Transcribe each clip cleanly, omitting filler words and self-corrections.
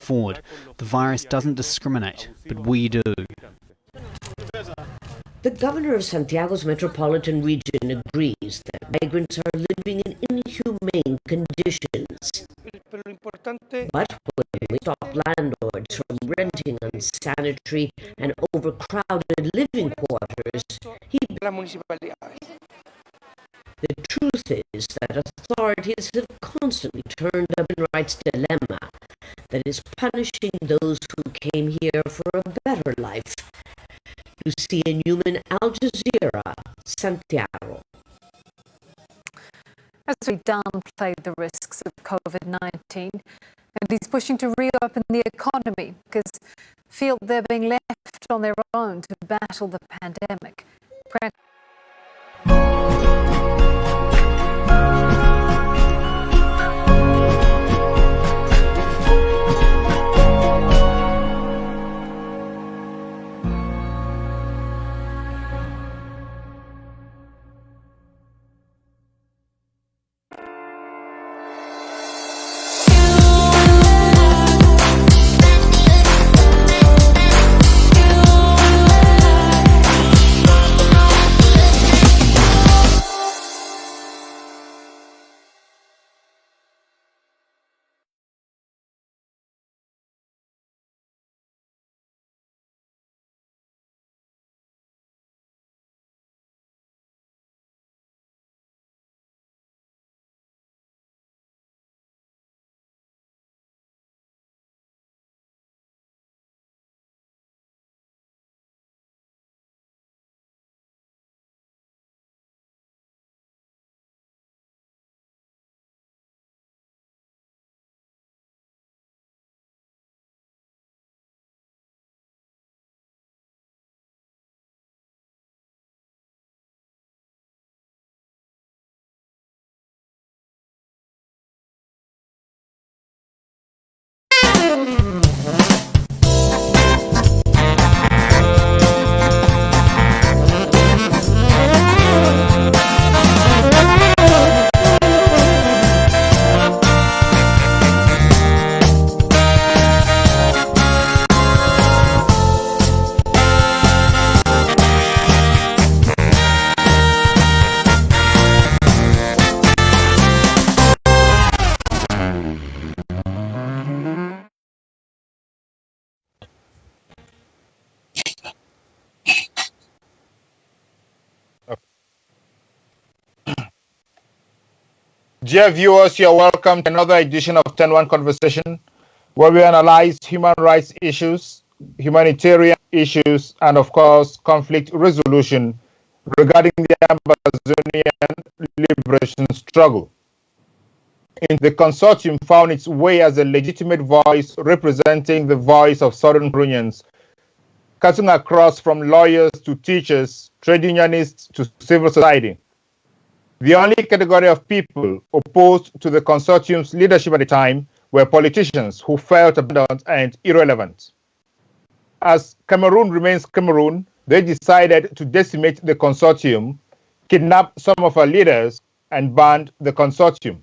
forward. The virus doesn't discriminate, but we do. The governor of Santiago's metropolitan region agrees that migrants are living in inhumane conditions. But when we stop landlords from renting unsanitary and overcrowded living quarters, the truth is that authorities have constantly turned a human rights dilemma that is punishing those who came here for a better life. Lucia Newman, Al Jazeera, Santiago. As we downplay the risks of COVID-19, and he's pushing to reopen the economy because feel they're being left on their own to battle the pandemic. Dear viewers, you're welcome to another edition of 10-1 Conversation, where we analyze human rights issues, humanitarian issues, and of course, conflict resolution regarding the Amazonian liberation struggle. The Consortium found its way as a legitimate voice representing the voice of Southern Cameroonians, cutting across from lawyers to teachers, trade unionists to civil society. The only category of people opposed to the Consortium's leadership at the time were politicians who felt abandoned and irrelevant. As Cameroon remains Cameroon, they decided to decimate the Consortium, kidnap some of our leaders, and ban the Consortium.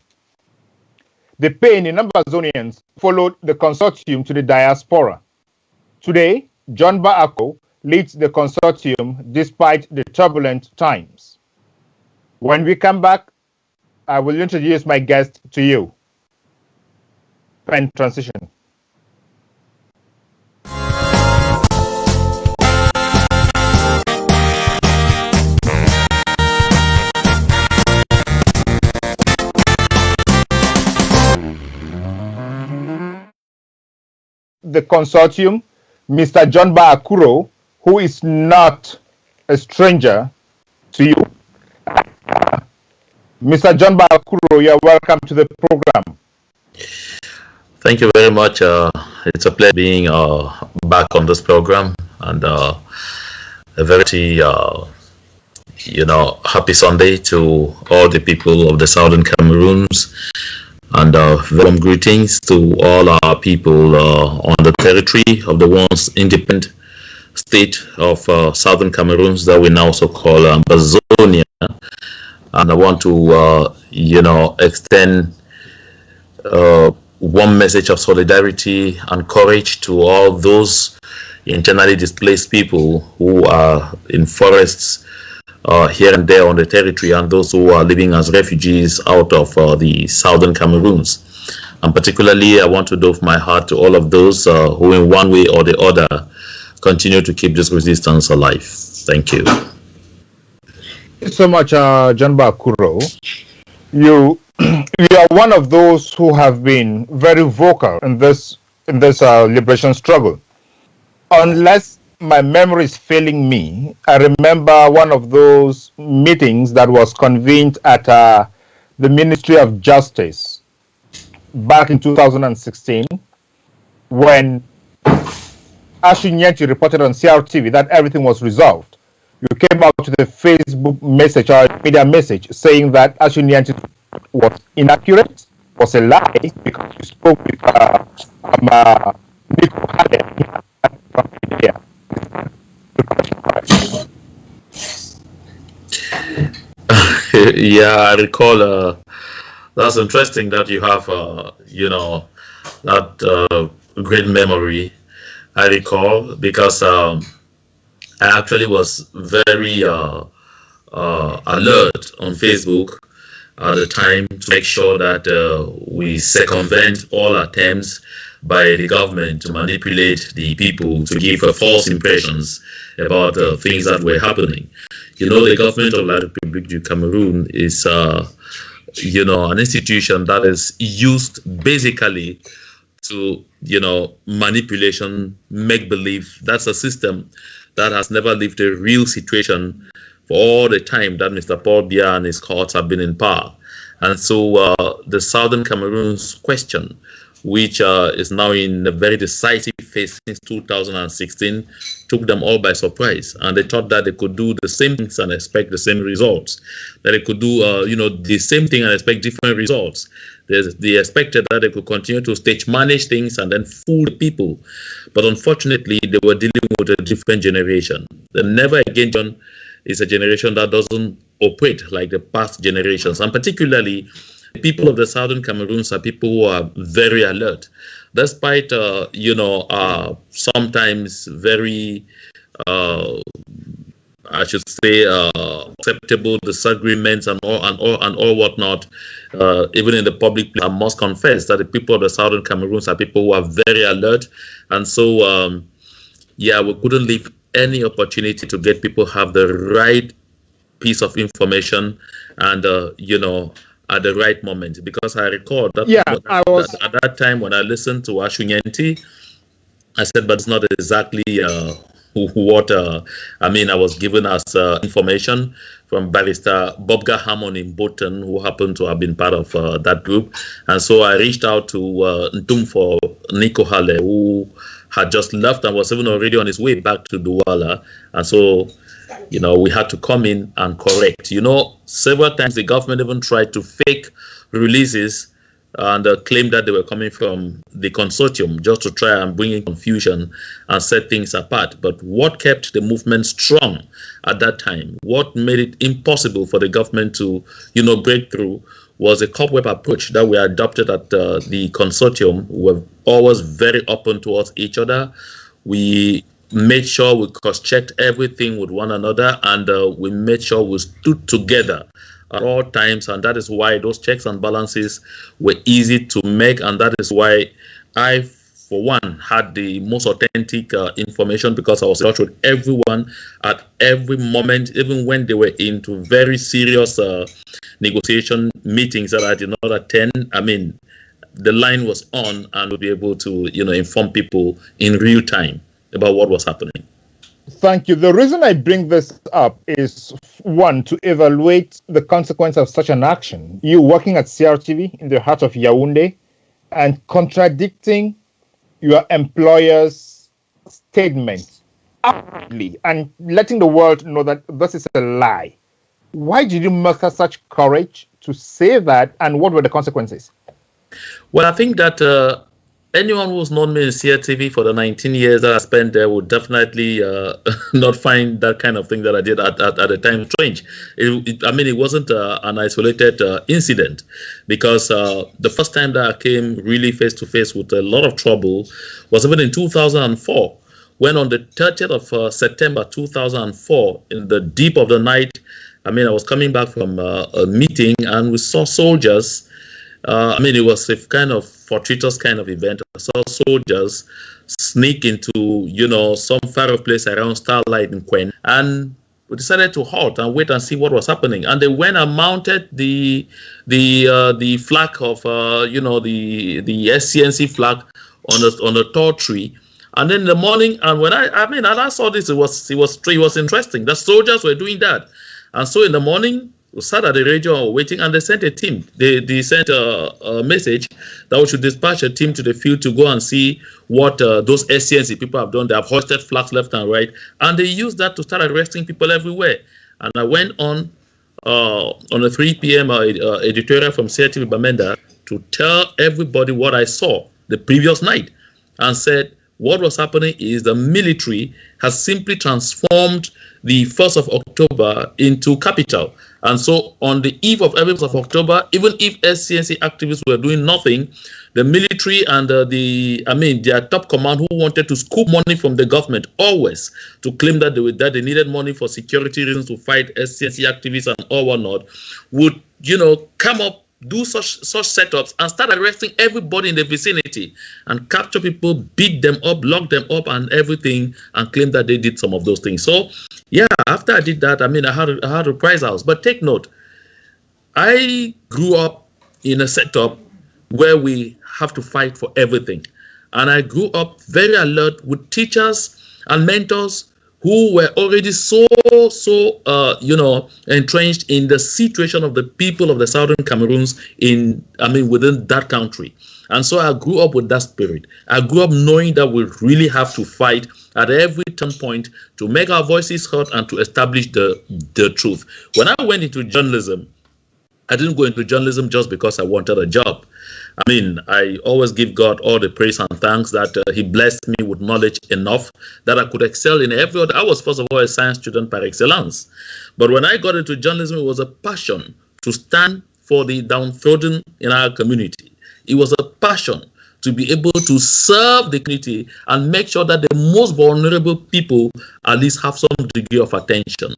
The pain in Amazonians followed the Consortium to the diaspora. Today, Mbah Akuroh leads the Consortium despite the turbulent times. When we come back, I will introduce my guest to you. Pen transition. The Consortium, Mr. Mbah Akuroh, who is not a stranger to you. Mr. Mbah Akuroh, you are welcome to the program. Thank you very much. It's a pleasure being back on this program, and a very, happy Sunday to all the people of the Southern Cameroons, and warm greetings to all our people on the territory of the once independent state of Southern Cameroons that we now also call Amazonia. And I want to, extend warm message of solidarity and courage to all those internally displaced people who are in forests here and there on the territory, and those who are living as refugees out of the southern Cameroons. And particularly, I want to doff my heart to all of those who in one way or the other continue to keep this resistance alive. Thank you. Thank you so much, Mbah Akuroh. You are one of those who have been very vocal in this liberation struggle. Unless my memory is failing me, I remember one of those meetings that was convened at the Ministry of Justice back in 2016, when Ashunyenti reported on CRTV that everything was resolved. You came out to the Facebook message or media message saying that Ashunyenti was inaccurate, was a lie, because you spoke with Nico Hale from India. Yeah, I recall. That's interesting that you have, that great memory. I recall because I actually was very alert on Facebook at the time to make sure that we circumvent all attempts by the government to manipulate the people, to give false impressions about things that were happening. You know, the government of La République du Cameroon is, an institution that is used basically to, manipulation, make believe. That's a system that has never lived a real situation for all the time that Mr. Paul Biya and his cohorts have been in power. And so the Southern Cameroons question, which is now in a very decisive phase since 2016, took them all by surprise. And they thought that they could do the same things and expect the same results, that they could do, the same thing and expect different results. They expected that they could continue to stage manage things and then fool the people. But unfortunately, they were dealing with a different generation. The Never Again John is a generation that doesn't operate like the past generations. And particularly, the people of the Southern Cameroons are people who are very alert. Despite, sometimes very, acceptable disagreements and all whatnot, even in the public place, I must confess that the people of the Southern Cameroons are people who are very alert. And so, we couldn't leave any opportunity to get people have the right piece of information and, at the right moment. Because I recall that at that time when I listened to Ashunyenti, I said, but it's not exactly what I was given as information from Barrister Bobga Hammond in Bolton, who happened to have been part of that group. And so I reached out to Ntumfo Nico Hale, who had just left and was even already on his way back to Douala. And so, we had to come in and correct. Several times the government even tried to fake releases and claimed that they were coming from the Consortium just to try and bring in confusion and set things apart. But what kept the movement strong at that time, what made it impossible for the government to, break through, was a cobweb approach that we adopted at the Consortium. We were always very open towards each other. We made sure we cross-checked everything with one another, and we made sure we stood together at all times, and that is why those checks and balances were easy to make, and that is why I, for one, had the most authentic information, because I was in touch with everyone at every moment, even when they were into very serious negotiation meetings that I did not attend. The line was on, and we'll be able to, inform people in real time about what was happening. Thank you. The reason I bring this up is, one, to evaluate the consequence of such an action. You working at CRTV in the heart of Yaoundé and contradicting your employer's statement outwardly and letting the world know that this is a lie. Why did you muster such courage to say that, and what were the consequences? Well, I think that anyone who's known me in CTV for the 19 years that I spent there would definitely not find that kind of thing that I did at the time strange. I mean, it wasn't an isolated incident, because the first time that I came really face to face with a lot of trouble was even in 2004, when on the 30th of September 2004, in the deep of the night, I mean, I was coming back from a meeting and we saw soldiers. I mean, it was a kind of fortuitous kind of event. I saw soldiers sneak into, you know, some far off place around Starlight in Quen, and we decided to halt and wait and see what was happening. And they went and mounted the flag of, you know, the SCNC flag on the tall tree. And then in the morning, and when I saw this, it was interesting. The soldiers were doing that, and so in the morning, we sat at the radio waiting, and they sent a team. They sent a message that we should dispatch a team to the field to go and see what those SCNC people have done. They have hoisted flags left and right, and they used that to start arresting people everywhere. And I went on a 3 p.m. editorial from CTV Bamenda to tell everybody what I saw the previous night, and said what was happening is the military has simply transformed the 1st of October into capital. And so on the eve of every 1st of October, even if SCNC activists were doing nothing, the military and their top command, who wanted to scoop money from the government always to claim that they needed money for security reasons to fight SCNC activists and all whatnot, would, you know, come up, do such setups and start arresting everybody in the vicinity and capture people, beat them up, lock them up and everything, and claim that they did some of those things. So yeah, after I did that, I mean, I had reprisals. But take note, I grew up in a setup where we have to fight for everything. And I grew up very alert with teachers and mentors who were already so entrenched in the situation of the people of the Southern Cameroons within that country. And so I grew up with that spirit. I grew up knowing that we really have to fight at every turn point to make our voices heard and to establish the truth. When I went into journalism, I didn't go into journalism just because I wanted a job. I mean, I always give God all the praise and thanks that he blessed me with knowledge enough that I could excel in every other. I was, first of all, a science student par excellence. But when I got into journalism, it was a passion to stand for the downtrodden in our community. It was a passion to be able to serve the community and make sure that the most vulnerable people at least have some degree of attention.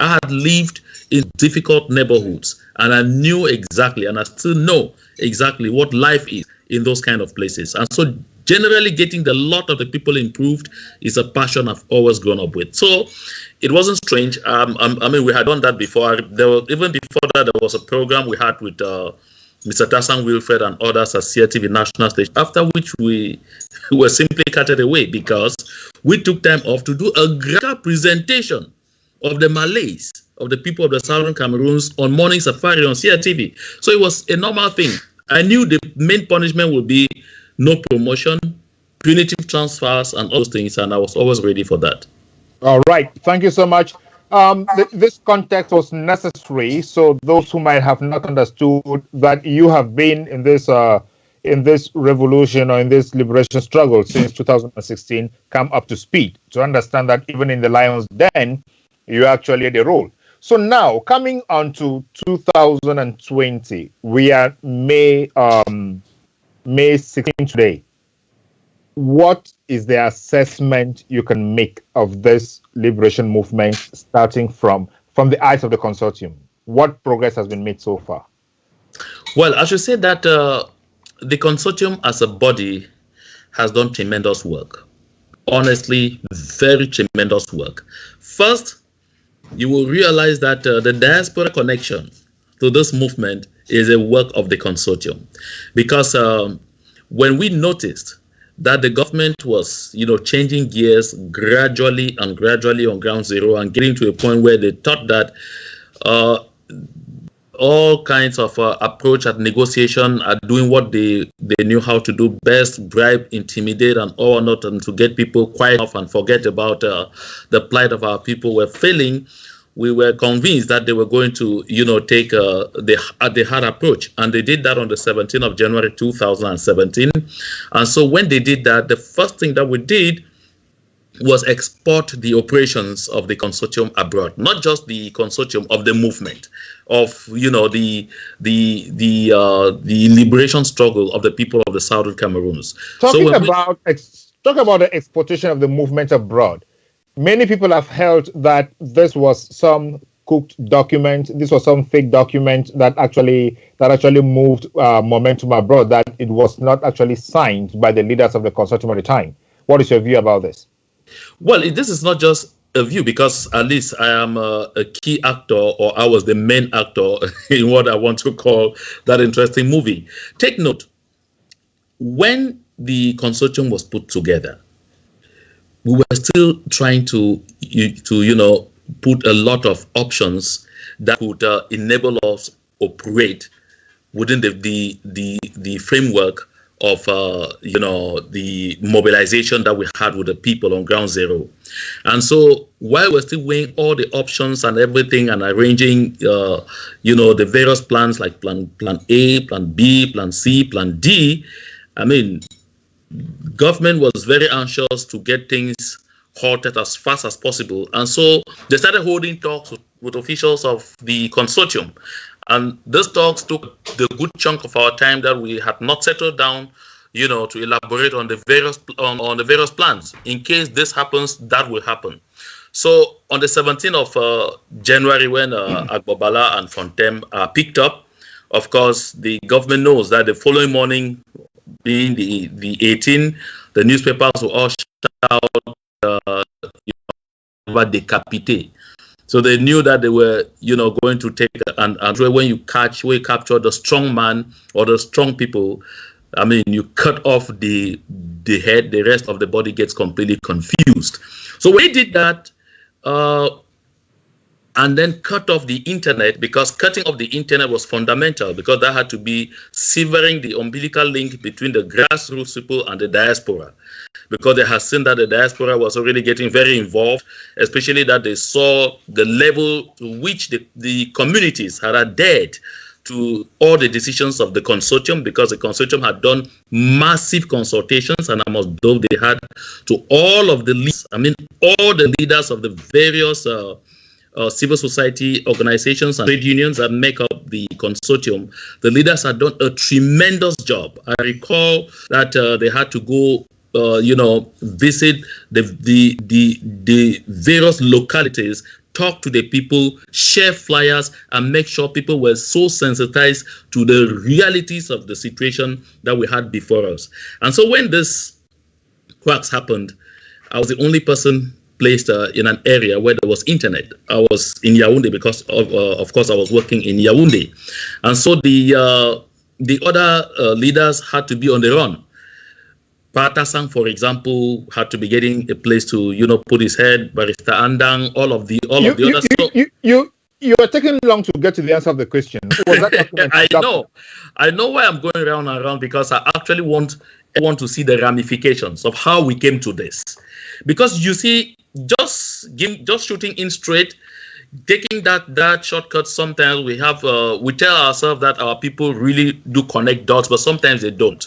I had lived in difficult neighborhoods, and I knew exactly, and I still know exactly what life is in those kind of places. And so generally getting the lot of the people improved is a passion I've always grown up with. So it wasn't strange. I mean, we had done that before. Even before that, there was a program we had with Mr. Tassan Wilfred and others at CTV National Station, after which we were simply carted away because we took time off to do a great presentation of the Malays, of the people of the Southern Cameroons on morning safari on CTV. So it was a normal thing. I knew the main punishment would be no promotion, punitive transfers, and all those things, and I was always ready for that. All right. Thank you so much. This context was necessary, so those who might have not understood that you have been in this revolution or in this liberation struggle since 2016 come up to speed to understand that even in the Lion's Den, you actually had a role. So now, coming on to 2020, we are May 16 today. What is the assessment you can make of this liberation movement starting from the eyes of the consortium? What progress has been made so far? Well, I should say that the consortium as a body has done tremendous work. Honestly, very tremendous work. First, you will realize that the diaspora connection to this movement is a work of the consortium. Because when we noticed that the government was, changing gears gradually on ground zero and getting to a point where they thought that all kinds of approach at negotiation are doing what they knew how to do best, bribe, intimidate, and all not, and to get people quiet off and forget about the plight of our people were failing. we were convinced that they were going to, take the hard approach. And they did that on the 17th of January 2017. And so when they did that, the first thing that we did was export the operations of the consortium abroad, not just the consortium, of the movement, of the liberation struggle of the people of the southern Cameroons. Talk about the exportation of the movement abroad. Many people have held that this was some cooked document. This was some fake document that actually moved momentum abroad. That it was not actually signed by the leaders of the consortium at the time. What is your view about this? Well, this is not just a view, because at least I am a key actor, or I was the main actor in what I want to call that interesting movie. Take note, when the consortium was put together, we were still trying to put a lot of options that would enable us operate within the framework of the mobilization that we had with the people on ground zero. And so while we're still weighing all the options and everything and arranging the various plans like plan A, plan B, plan C, plan D, I mean, government was very anxious to get things halted as fast as possible. And so they started holding talks with officials of the consortium. And those talks took the good chunk of our time that we had not settled down, to elaborate on the various plans. In case this happens, that will happen. So on the 17th of January, when Agbobala and Fontem are picked up, of course, the government knows that the following morning, being the 18th, the newspapers will all shout decapité. So they knew that they were, going to take, and when you capture the strong man or the strong people, I mean, you cut off the head, the rest of the body gets completely confused. So we did that, and then cut off the internet, because cutting off the internet was fundamental, because that had to be severing the umbilical link between the grassroots people and the diaspora. Because they had seen that the diaspora was already getting very involved, especially that they saw the level to which the communities had adhered to all the decisions of the consortium, because the consortium had done massive consultations, and I must believe they had to all of the leaders, all the leaders of the various civil society organizations and trade unions that make up the consortium. The leaders had done a tremendous job. I recall that they had to go visit the various localities, talk to the people, share flyers, and make sure people were so sensitized to the realities of the situation that we had before us. And so when this cracks happened, I was the only person placed in an area where there was internet. I was in Yaoundé because of course I was working in Yaoundé. And so the other leaders had to be on the run. Patasang, for example, had to be getting a place to, put his head. Barrister Andang, all of the others. You are taking long to get to the answer of the question. Was that I know why I'm going round and round, because I actually want to see the ramifications of how we came to this. Because you see, just shooting in straight, taking that shortcut, sometimes we tell ourselves that our people really do connect dots, but sometimes they don't.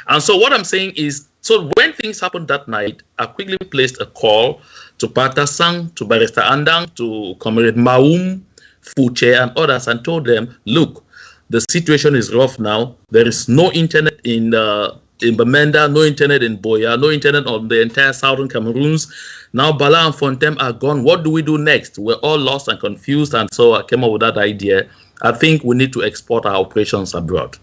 And so what I'm saying is, so when things happened that night, I quickly placed a call to Patasang, to Barrister Andang, to Comrade Maum, Fuche, and others, and told them, look, the situation is rough now. There is no internet in Bamenda, no internet in Boya, no internet on the entire southern Cameroons. Now Bala and Fontem are gone. What do we do next? We're all lost and confused. And so I came up with that idea. I think we need to export our operations abroad.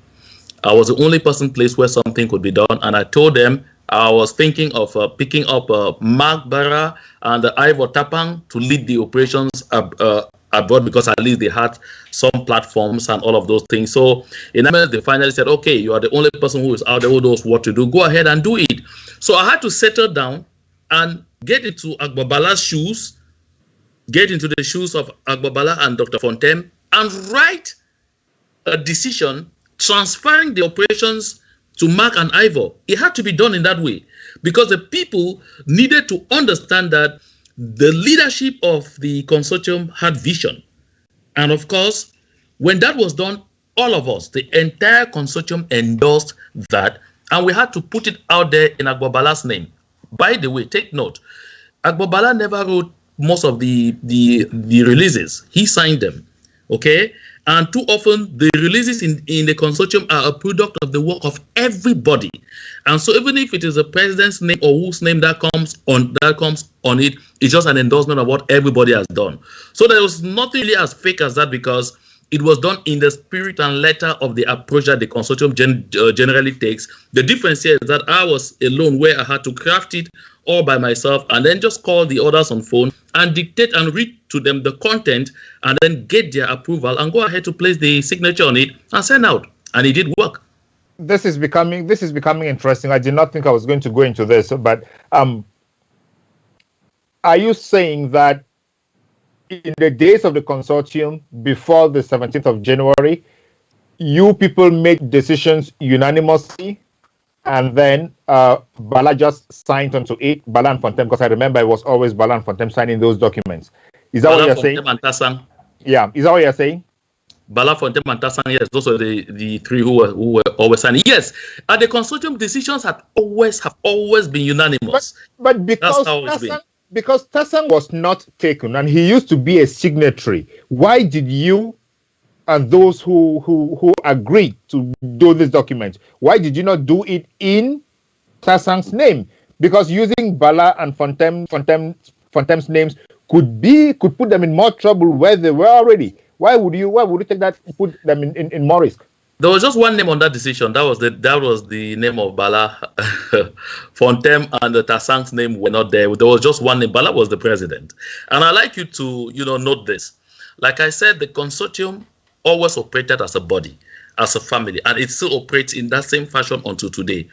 I was the only person placed where something could be done, and I told them I was thinking of picking up Mark Barra and Ivor Tapang to lead the operations abroad, because at least they had some platforms and all of those things. So in a minute, they finally said, okay, you are the only person who is out there who knows what to do. Go ahead and do it. So I had to settle down and get into Agbobala's shoes, get into the shoes of Agbobala and Dr. Fontem, and write a decision transferring the operations to Mark and Ivor. It had to be done in that way, because the people needed to understand that the leadership of the consortium had vision. And of course, when that was done, all of us, the entire consortium endorsed that, and we had to put it out there in Agbobala's name. By the way, take note, Agbobala never wrote most of the releases. He signed them, okay? And too often, the releases in the consortium are a product of the work of everybody. And so even if it is the president's name or whose name that comes on it, it's just an endorsement of what everybody has done. So there was nothing really as fake as that, because it was done in the spirit and letter of the approach that the consortium generally takes. The difference here is that I was alone, where I had to craft it all by myself and then just call the others on phone and dictate and read to them the content and then get their approval and go ahead to place the signature on it and send out. And it did work. This is becoming interesting. I did not think I was going to go into this, but are you saying that in the days of the consortium before the 17th of January, you people make decisions unanimously, and then Bala just signed onto it, Bala and Fontem, because I remember it was always Bala and Fontem signing those documents. Is that Bala, what you're saying? And Tassang. Yeah, is that what you're saying? Bala, Fontem, and Tassang, yes, those are the three who were always signing. Yes, and the consortium decisions have always been unanimous. But because Tassang was not taken and he used to be a signatory, why did you and those who agreed to do this document, why did you not do it in Tassang's name? Because using Bala and Fontem's names could put them in more trouble where they were already. Why would you take that, put them in more risk? There was just one name on that decision. That was the name of Bala. Fontem and the Tassang's name were not there. There was just one name. Bala was the president. And I'd like you to, note this. Like I said, the consortium always operated as a body, as a family, and it still operates in that same fashion until today.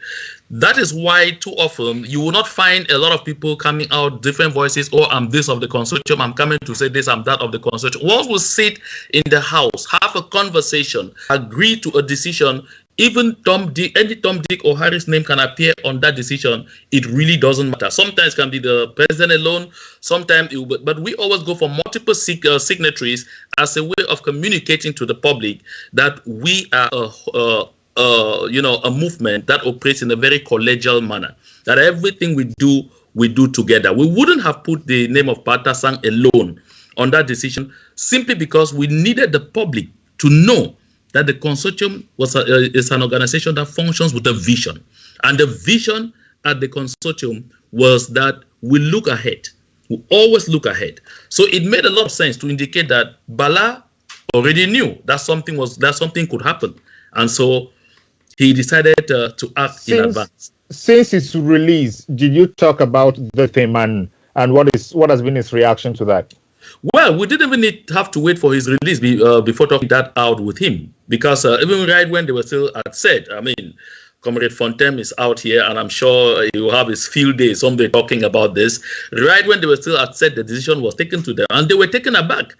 That is why too often you will not find a lot of people coming out, different voices, oh, I'm this of the consortium, I'm coming to say this, I'm that of the consortium. Once we sit in the house, have a conversation, agree to a decision, even any Tom, Dick, or Harry's name can appear on that decision. It really doesn't matter. Sometimes it can be the president alone. Sometimes, but we always go for multiple signatories as a way of communicating to the public that we are a movement that operates in a very collegial manner. That everything we do together. We wouldn't have put the name of Tassang alone on that decision simply because we needed the public to know that the consortium is an organization that functions with a vision. And the vision at the consortium was that we look ahead. We always look ahead. So it made a lot of sense to indicate that Bala already knew that something could happen. And so he decided to act in advance. Since its release, did you talk about the theme and what has been his reaction to that? Well, we didn't even have to wait for his release before talking that out with him, because even right when they were still at set, I mean, Comrade Fontem is out here, and I'm sure he will have his field day someday talking about this. Right when they were still at set, the decision was taken to them, and they were taken aback.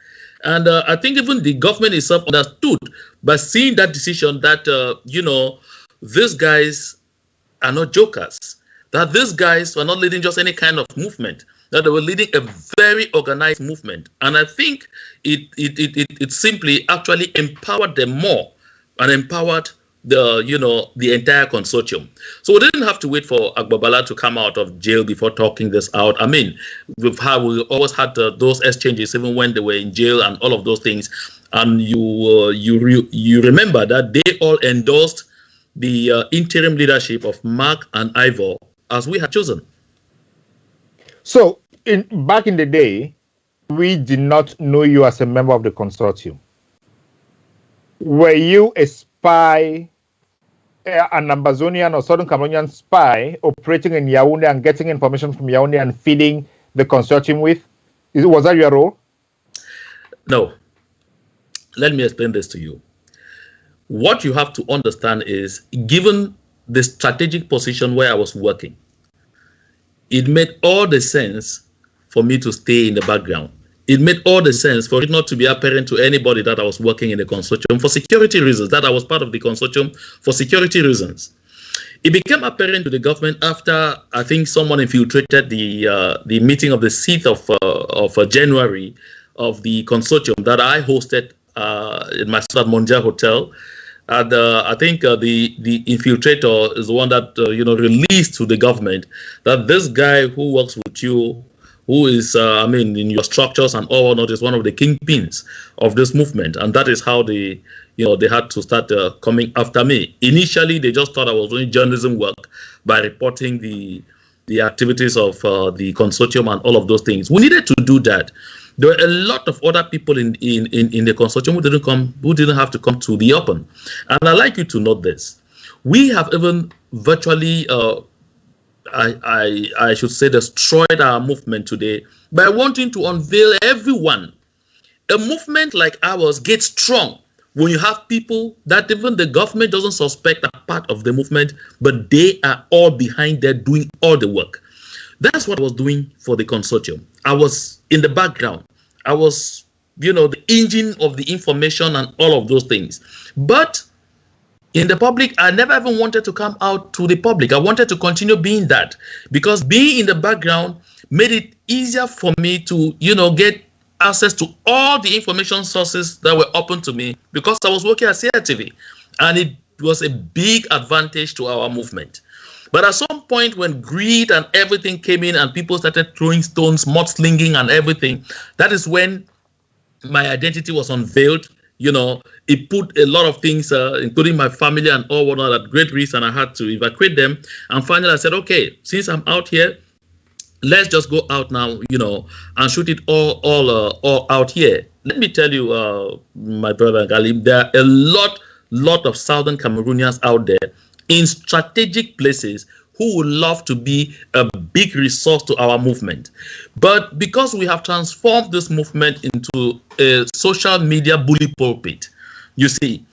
And I think even the government itself understood by seeing that decision that, these guys are not jokers, that these guys were not leading just any kind of movement, that they were leading a very organized movement. And I think it simply actually empowered them more and empowered the entire consortium. So we didn't have to wait for Agbobala to come out of jail before talking this out. I mean, we always had those exchanges even when they were in jail and all of those things. And you remember that they all endorsed the interim leadership of Mark and Ivor as we had chosen. So, back in the day, we did not know you as a member of the consortium. Were you a spy, an Ambazonian or Southern Cameroonian spy operating in Yaoundé and getting information from Yaoundé and feeding the consortium with? Was that your role? No. Let me explain this to you. What you have to understand is, given the strategic position where I was working, it made all the sense for me to stay in the background. It made all the sense for it not to be apparent to anybody that I was working in the consortium for security reasons, that I was part of the consortium for security reasons. It became apparent to the government after, I think, someone infiltrated the meeting of the 6th of January of the consortium that I hosted in my South Mondial Hotel. And I think the infiltrator is the one that released to the government that this guy who works with you, who is in your structures and all not, is one of the kingpins of this movement, and that is how they had to start coming after me. Initially, they just thought I was doing journalism work by reporting the activities of the consortium and all of those things. We needed to do that. There were a lot of other people in the consortium who didn't have to come to the open. And I'd like you to note this. We have even virtually, I should say, destroyed our movement today by wanting to unveil everyone. A movement like ours gets strong when you have people that even the government doesn't suspect are part of the movement, but they are all behind there doing all the work. That's what I was doing for the consortium. I was in the background. I was, the engine of the information and all of those things. But in the public, I never even wanted to come out to the public. I wanted to continue being that, because being in the background made it easier for me to, get access to all the information sources that were open to me, because I was working at CRTV, and it was a big advantage to our movement. But at some point, when greed and everything came in and people started throwing stones, mudslinging and everything, that is when my identity was unveiled. It put a lot of things, including my family and all whatnot, at great risk, and I had to evacuate them. And finally, I said, okay, since I'm out here, let's just go out now, and shoot it all out here. Let me tell you, my brother Galim, there are a lot of Southern Cameroonians out there in strategic places who would love to be a big resource to our movement. But because we have transformed this movement into a social media bully pulpit, you see,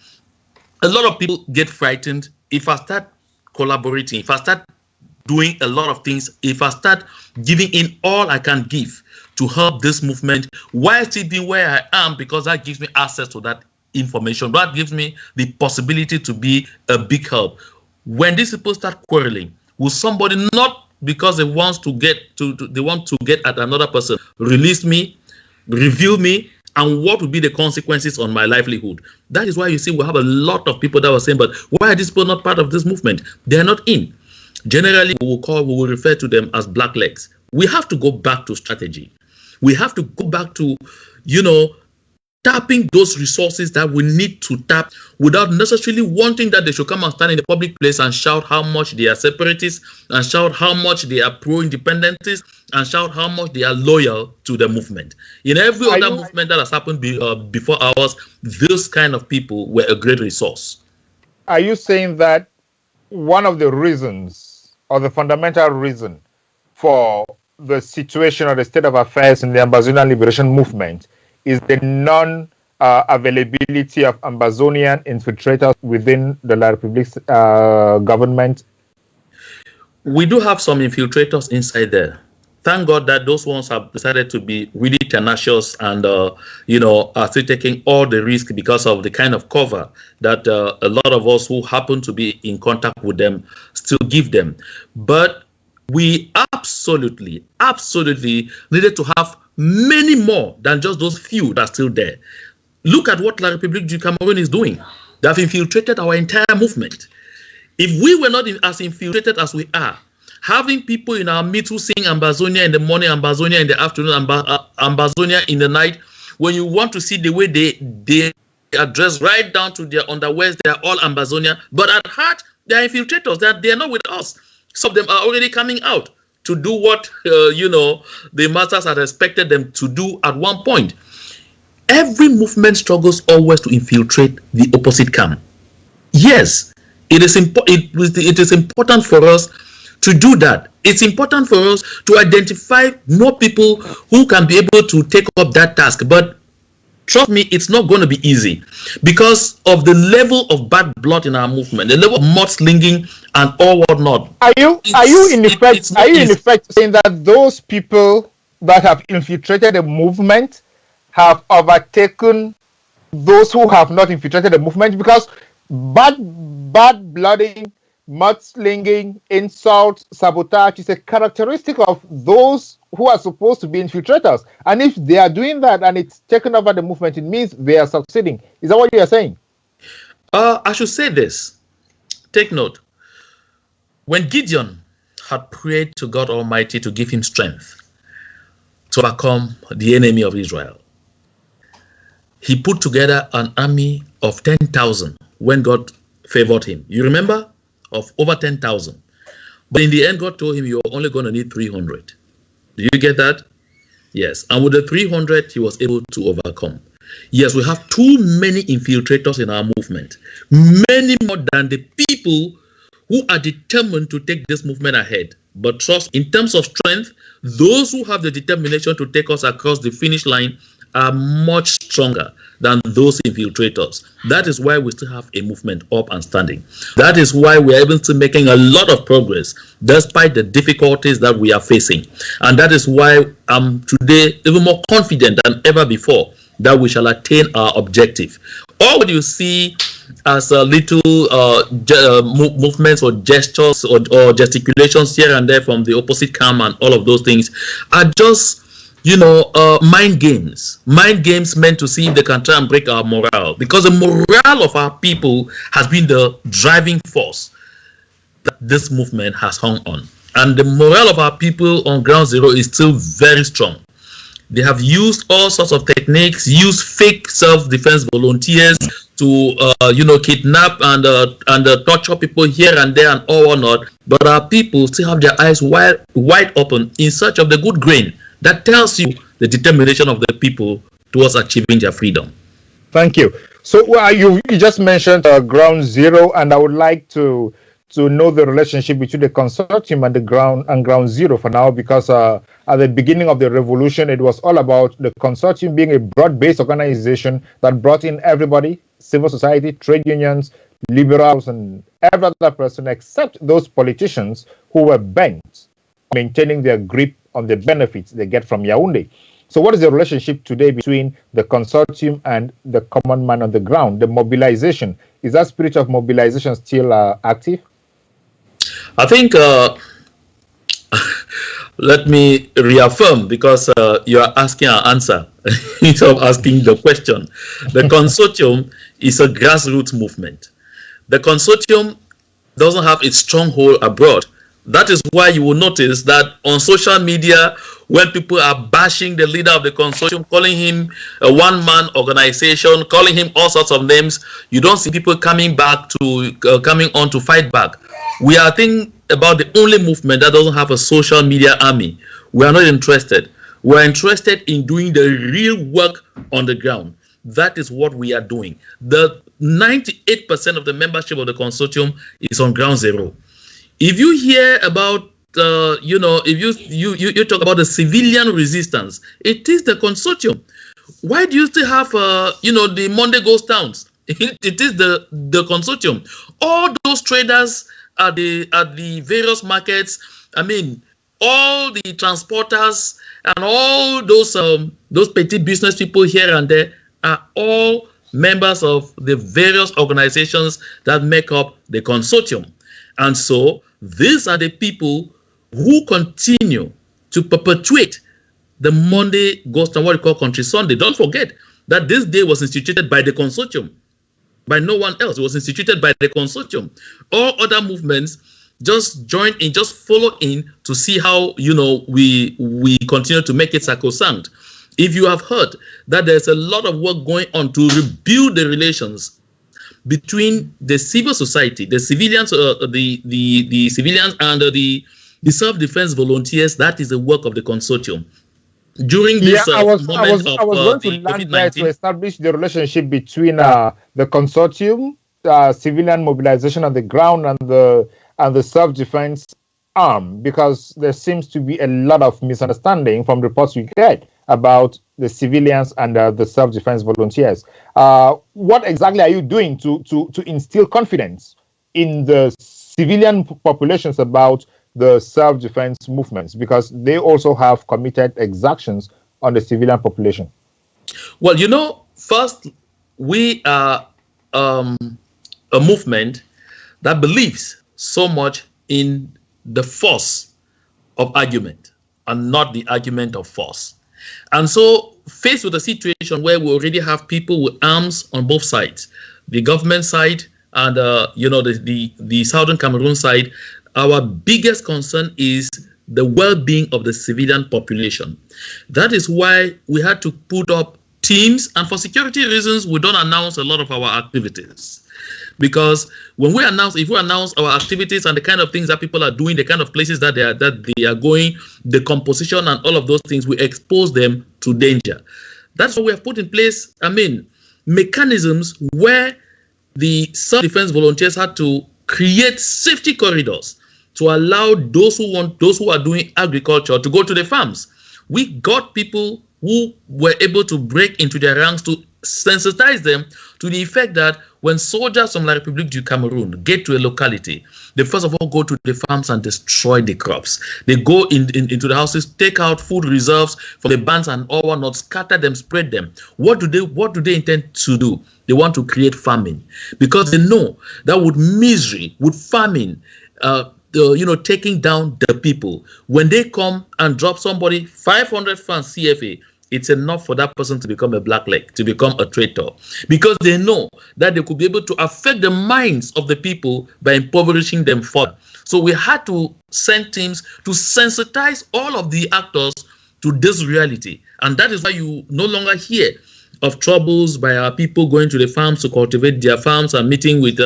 a lot of people get frightened. If I start collaborating, if I start doing a lot of things, if I start giving in all I can give to help this movement, while still being where I am, because that gives me access to that information, that gives me the possibility to be a big help. When these people start quarreling with somebody, not because they want to get at another person, release me, reveal me, and what will be the consequences on my livelihood. That is why you see we have a lot of people that were saying, but why are these people not part of this movement? They are not in. Generally, we will refer to them as blacklegs. We have to go back to strategy. We have to go back to, tapping those resources that we need to tap without necessarily wanting that they should come and stand in the public place and shout how much they are separatists, and shout how much they are pro-independentists, and shout how much they are loyal to the movement. In every other movement that has happened before ours, those kind of people were a great resource. Are you saying that one of the reasons, or the fundamental reason for the situation or the state of affairs in the Ambazonian liberation movement is the non-availability of Ambazonian infiltrators within the La Republique's government? We do have some infiltrators inside there. Thank God that those ones have decided to be really tenacious and, are still taking all the risk because of the kind of cover that a lot of us who happen to be in contact with them still give them. But we absolutely needed to have many more than just those few that are still there. Look at what La République du Cameroun is doing. They have infiltrated our entire movement. If we were not as infiltrated as we are, having people in our midst who sing Ambazonia in the morning, Ambazonia in the afternoon, Ambazonia in the night, when you want to see the way they are dressed right down to their underwears, they are all Ambazonia, but at heart, they are infiltrators. They are not with us. Some of them are already coming out to do what, the masters had expected them to do at one point. Every movement struggles always to infiltrate the opposite camp. Yes, it is important for us to do that. It's important for us to identify more people who can be able to take up that task. But trust me, it's not going to be easy because of the level of bad blood in our movement, the level of mudslinging and all whatnot. Are you in effect saying that those people that have infiltrated the movement have overtaken those who have not infiltrated the movement? Because bad blooding mudslinging, insults, sabotage is a characteristic of those who are supposed to be infiltrators. And if they are doing that and it's taken over the movement, it means they are succeeding. Is that what you are saying? I should say this. Take note. When Gideon had prayed to God Almighty to give him strength to overcome the enemy of Israel, he put together an army of 10,000 when God favored him. You remember? Of over 10,000. But in the end, God told him, you're only going to need 300. Do you get that? Yes. And with the 300, he was able to overcome. Yes, we have too many infiltrators in our movement. Many more than the people who are determined to take this movement ahead. But trust, in terms of strength, those who have the determination to take us across the finish line are much stronger than those infiltrators. That is why we still have a movement up and standing. That is why we are able to making a lot of progress despite the difficulties that we are facing. And that is why I'm today even more confident than ever before that we shall attain our objective. All what you see as little movements or gestures or gesticulations here and there from the opposite camp and all of those things are just, mind games. Mind games meant to see if they can try and break our morale. Because the morale of our people has been the driving force that this movement has hung on. And the morale of our people on ground zero is still very strong. They have used all sorts of techniques, used fake self-defense volunteers to, kidnap and torture people here and there and all or not. But our people still have their eyes wide open in search of the good grain. That tells you the determination of the people towards achieving their freedom. Thank you. So you just mentioned ground zero, and I would like to know the relationship between the consortium and the ground zero for now, because at the beginning of the revolution, it was all about the consortium being a broad-based organization that brought in everybody, civil society, trade unions, liberals, and every other person except those politicians who were bent on maintaining their grip on the benefits they get from Yaoundé. So what is the relationship today between the consortium and the common man on the ground, the mobilization? Is that spirit of mobilization still active? I think, let me reaffirm, because you are asking an answer instead of asking the question. The consortium is a grassroots movement. The consortium doesn't have its stronghold abroad. That is why you will notice that on social media, when people are bashing the leader of the consortium, calling him a one-man organization, calling him all sorts of names, you don't see people coming on to fight back. We are thinking about the only movement that doesn't have a social media army. We are not interested. We are interested in doing the real work on the ground. That is what we are doing. The 98% of the membership of the consortium is on ground zero. If you hear about, if you talk about the civilian resistance, it is the consortium. Why do you still have, the Monday Ghost Towns? It is the consortium. All those traders at the various markets, all the transporters and all those petty business people here and there are all members of the various organizations that make up the consortium. And so these are the people who continue to perpetuate the Monday Ghost and what we call Country Sunday. Don't forget that this day was instituted by the consortium, by no one else. It was instituted by the consortium. All other movements just join in, just follow in to see how, we continue to make it sacrosanct. If you have heard that there's a lot of work going on to rebuild the relations between the civil society, the civilians, the civilians and the self-defense volunteers, that is the work of the consortium. During this I was going to land there to establish the relationship between the consortium, civilian mobilization on the ground, and the self-defense arm, because there seems to be a lot of misunderstanding from reports we get about the civilians and the self-defense volunteers. What exactly are you doing to instill confidence in the civilian populations about the self-defense movements, because they also have committed exactions on the civilian population? Well, first, we are a movement that believes so much in the force of argument and not the argument of force. And so, faced with a situation where we already have people with arms on both sides, the government side and the Southern Cameroon side, our biggest concern is the well-being of the civilian population. That is why we had to put up teams, and for security reasons, we don't announce a lot of our activities. Because when if we announce our activities and the kind of things that people are doing, the kind of places that they are going, the composition and all of those things, we expose them to danger. That's why we have put in place, mechanisms where the self-defense volunteers had to create safety corridors to allow those who are doing agriculture to go to the farms. We got people who were able to break into their ranks to sensitize them to the effect that when soldiers from La République du Cameroon get to a locality, they first of all go to the farms and destroy the crops. They go into the houses, take out food reserves from the barns and all whatnot, scatter them, spread them. What do they intend to do? They want to create famine, because they know that with misery, with famine, taking down the people. When they come and drop somebody 500 francs CFA, it's enough for that person to become a blackleg, to become a traitor, because they know that they could be able to affect the minds of the people by impoverishing them further. So we had to send teams to sensitize all of the actors to this reality. And that is why you no longer hear of troubles by our people going to the farms to cultivate their farms and meeting with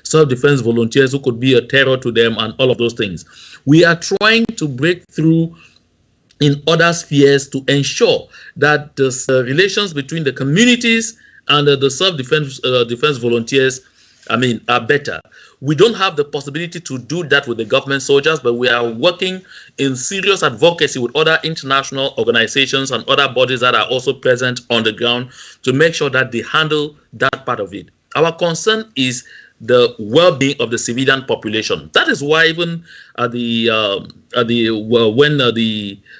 self-defense volunteers who could be a terror to them and all of those things. We are trying to break through in other spheres to ensure that the relations between the communities and the self-defense defense volunteers, are better. We don't have the possibility to do that with the government soldiers, but we are working in serious advocacy with other international organizations and other bodies that are also present on the ground to make sure that they handle that part of it. Our concern is the well-being of the civilian population. That is why even when the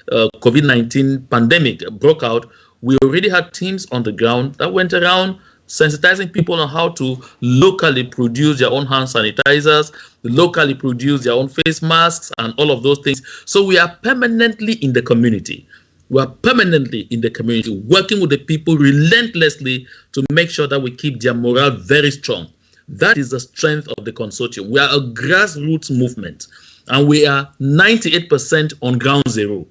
COVID-19 pandemic broke out, we already had teams on the ground that went around sensitizing people on how to locally produce their own hand sanitizers, locally produce their own face masks, and all of those things. So we are permanently in the community. We are permanently in the community, working with the people relentlessly to make sure that we keep their morale very strong. That is the strength of the consortium. We are a grassroots movement, and we are 98% on ground zero.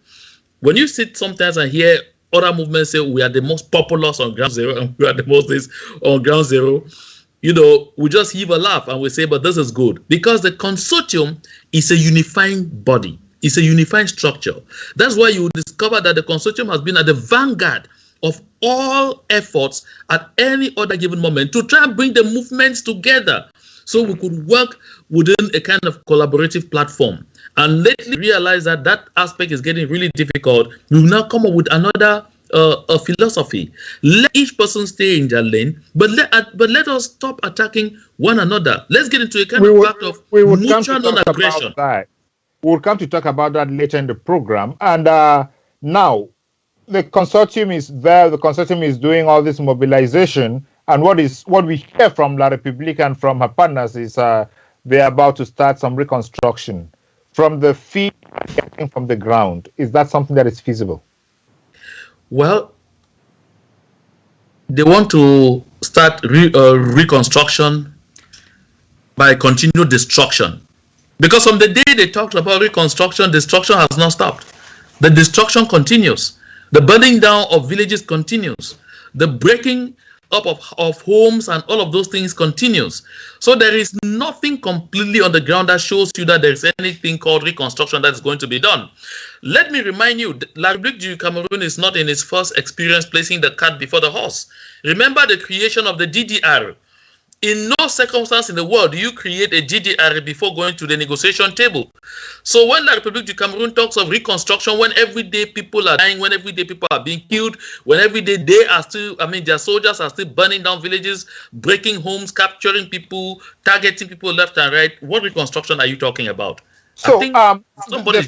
When you sit sometimes and hear other movements say we are the most populous on ground zero and we are the most on ground zero, we just heave a laugh and we say, but this is good, because the consortium is a unifying body. It's a unifying structure. That's why you discover that the consortium has been at the vanguard of all efforts at any other given moment to try and bring the movements together so we could work within a kind of collaborative platform. And lately realize that aspect is getting really difficult. We've now come up with another a philosophy. Let each person stay in their lane, but let us stop attacking one another. Let's get into a kind of fact of mutual non-aggression. We'll come to talk about that later in the program. And now, the consortium is there. The consortium is doing all this mobilization. And what we hear from La République and from her partners is they're about to start some reconstruction. From the feedback from the ground, is that something that is feasible? Well, they want to start reconstruction by continued destruction. Because from the day they talked about reconstruction, destruction has not stopped. The destruction continues. The burning down of villages continues. The breaking up of homes and all of those things continues. So there is nothing completely on the ground that shows you that there is anything called reconstruction that is going to be done. Let me remind you, La République du Cameroon is not in its first experience placing the cart before the horse. Remember the creation of the DDR. In no circumstance in the world do you create a GDR before going to the negotiation table. So when La République du Cameroon talks of reconstruction, when every day people are dying, when every day people are being killed, when every day they are still, their soldiers are still burning down villages, breaking homes, capturing people, targeting people left and right, what reconstruction are you talking about? So the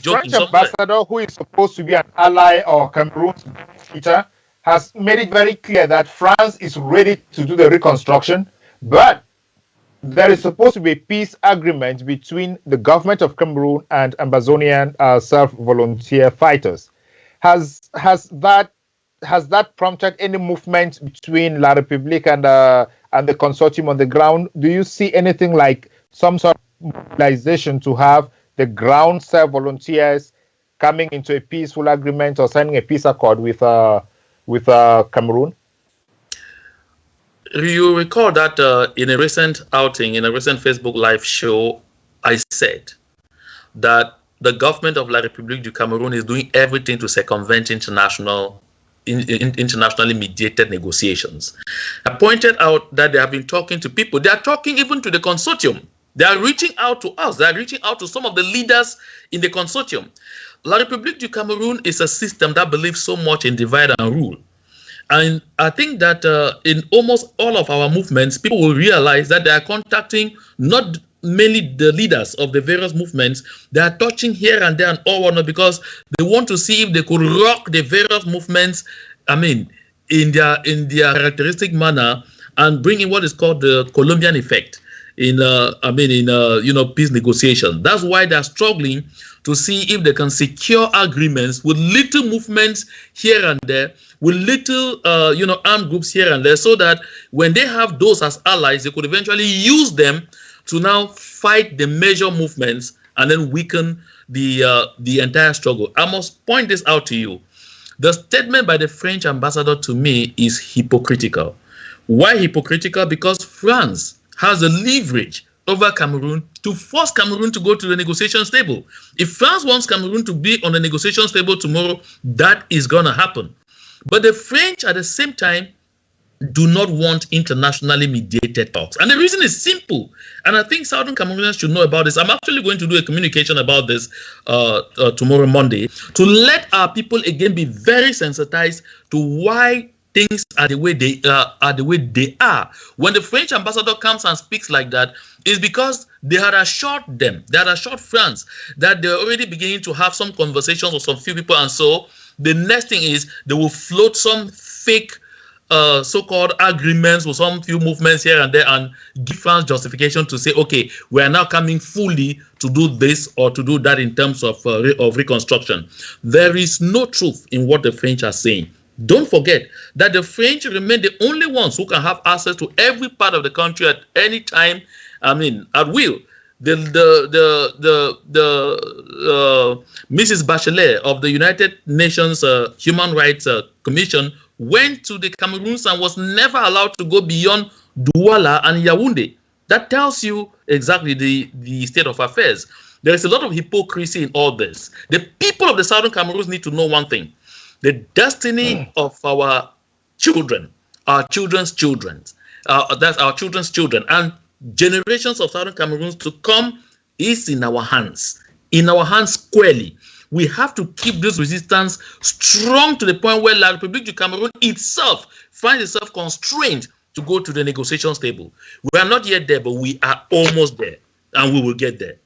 French ambassador, who is supposed to be an ally or Cameroon's leader, has made it very clear that France is ready to do the reconstruction. But there is supposed to be a peace agreement between the government of Cameroon and Amazonian self-volunteer fighters. Has that prompted any movement between La République and the consortium on the ground? Do you see anything like some sort of mobilization to have the ground self-volunteers coming into a peaceful agreement or signing a peace accord with Cameroon? You recall that in a recent outing, in a recent Facebook live show, I said that the government of La République du Cameroun is doing everything to circumvent internationally mediated negotiations. I pointed out that they have been talking to people. They are talking even to the consortium. They are reaching out to us. They are reaching out to some of the leaders in the consortium. La République du Cameroun is a system that believes so much in divide and rule. And I think that in almost all of our movements, people will realize that they are contacting not mainly the leaders of the various movements. They are touching here and there and all whatnot because they want to see if they could rock the various movements, in their characteristic manner and bring in what is called the Colombian effect in peace negotiations. That's why they are struggling to see if they can secure agreements with little movements here and there, with little armed groups here and there, so that when they have those as allies, they could eventually use them to now fight the major movements and then weaken the entire struggle. I must point this out to you. The statement by the French ambassador to me is hypocritical. Why hypocritical? Because France has the leverage over Cameroon to force Cameroon to go to the negotiation table. If France wants Cameroon to be on the negotiation table tomorrow, that is going to happen. But the French at the same time do not want internationally mediated talks. And the reason is simple. And I think Southern Cameroonians should know about this. I'm actually going to do a communication about this tomorrow, Monday, to let our people again be very sensitized to why things are the way they are. When the French ambassador comes and speaks like that, it's because they had assured France that they're already beginning to have some conversations with some few people, and so the next thing is they will float some fake so-called agreements with some few movements here and there and give France justification to say, okay, we are now coming fully to do this or to do that in terms of reconstruction. There is no truth in what the French are saying. Don't forget that the French remain the only ones who can have access to every part of the country at any time, at will. Mrs. Bachelet of the United Nations Human Rights Commission went to the Cameroons and was never allowed to go beyond Douala and Yaoundé. That tells you exactly the state of affairs. There is a lot of hypocrisy in all this. The people of the Southern Cameroons need to know one thing. The destiny of our children, our children's children, that's our children's children, and generations of Southern Cameroons to come is in our hands squarely. We have to keep this resistance strong to the point where La République du Cameroun itself finds itself constrained to go to the negotiations table. We are not yet there, but we are almost there, and we will get there.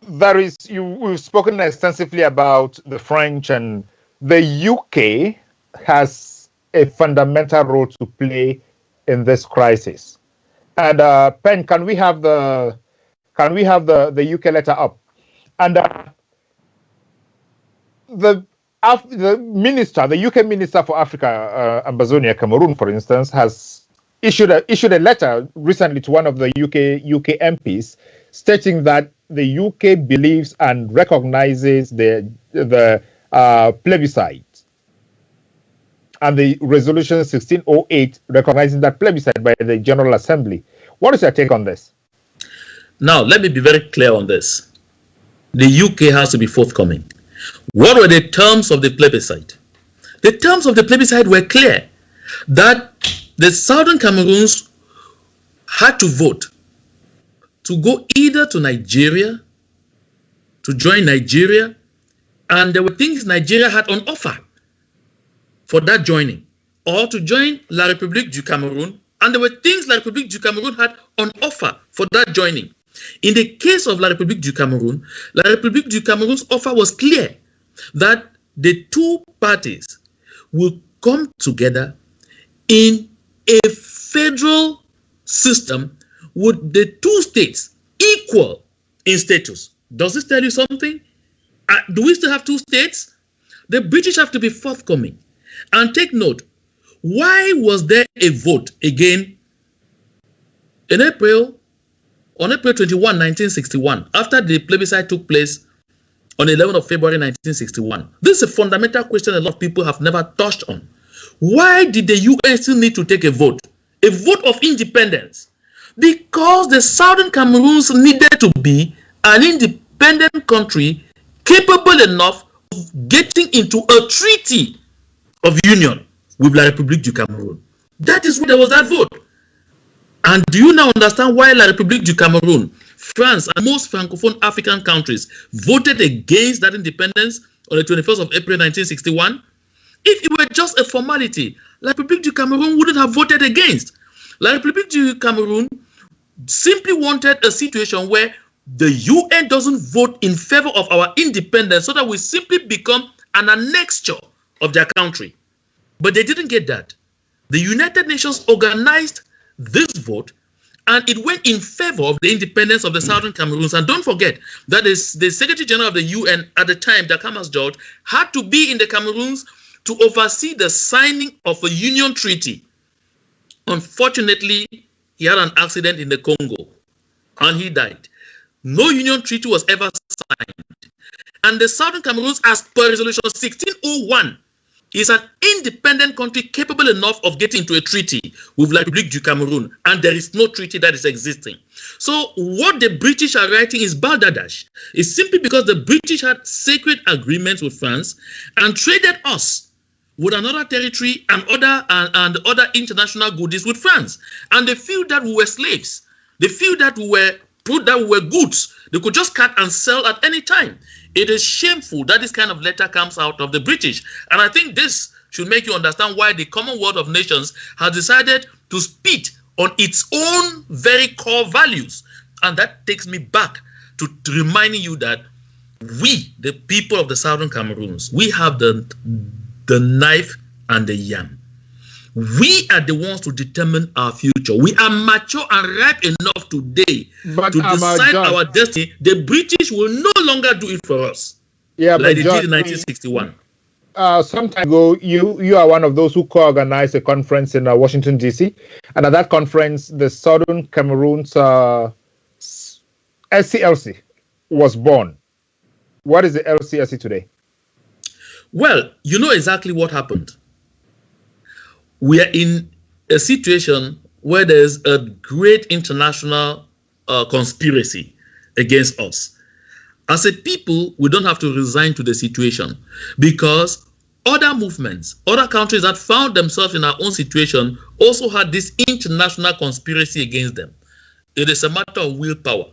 We've spoken extensively about the French, and the UK has a fundamental role to play in this crisis. And Pen, can we have the UK letter up? And the UK Minister for Africa, Ambazonia, Cameroon, for instance, has issued a letter recently to one of the UK MPs stating that the UK believes and recognizes the plebiscite and the resolution 1608 recognizing that plebiscite by the General Assembly. What is your take on this? Now, let me be very clear on this. The UK has to be forthcoming. What were the terms of the plebiscite? The terms of the plebiscite were clear, that the Southern Cameroons had to vote to go either to Nigeria, to join Nigeria, and there were things Nigeria had on offer for that joining, or to join La République du Cameroun, and there were things La République du Cameroun had on offer for that joining. In the case of La République du Cameroun, La République du Cameroun's offer was clear, that the two parties will come together in a federal system would the two states equal in status? Does this tell you something? Do we still have two states? The British have to be forthcoming. And take note, why was there a vote again on April 21, 1961, after the plebiscite took place on 11th of February 1961? This is a fundamental question a lot of people have never touched on. Why did the UN still need to take a vote of independence? Because the Southern Cameroons needed to be an independent country capable enough of getting into a treaty of union with La République du Cameroun. That is why there was that vote. And do you now understand why La République du Cameroun, France, and most Francophone African countries voted against that independence on the 21st of April 1961? If it were just a formality, La République du Cameroun wouldn't have voted against. La République du Cameroun simply wanted a situation where the UN doesn't vote in favor of our independence so that we simply become an annexure of their country. But they didn't get that. The United Nations organized this vote and it went in favor of the independence of the Southern Cameroons. And don't forget that the Secretary General of the UN at the time, Dakamas George, had to be in the Cameroons to oversee the signing of a union treaty. Unfortunately, he had an accident in the Congo and he died. No union treaty was ever signed. And the Southern Cameroons, as per Resolution 1601, is an independent country capable enough of getting into a treaty with La République du Cameroun, and there is no treaty that is existing. So what the British are writing is balderdash. It's simply because the British had sacred agreements with France and traded us with another territory and other international goodies with France. And they feel that we were slaves. They feel that we were goods. They could just cut and sell at any time. It is shameful that this kind of letter comes out of the British. And I think this should make you understand why the Commonwealth of Nations has decided to spit on its own very core values. And that takes me back to reminding you that we, the people of the Southern Cameroons, we have the knife and the yam. We are the ones to determine our future. We are mature and ripe enough today to decide our destiny. The British will no longer do it for us, like they did in 1961. Some time ago, you are one of those who co-organized a conference in Washington, D.C. And at that conference, the Southern Cameroons SCLC was born. What is the LCLC today? Well, you know exactly what happened. We are in a situation where there's a great international conspiracy against us. As a people, we don't have to resign to the situation because other movements, other countries that found themselves in our own situation also had this international conspiracy against them. It is a matter of willpower.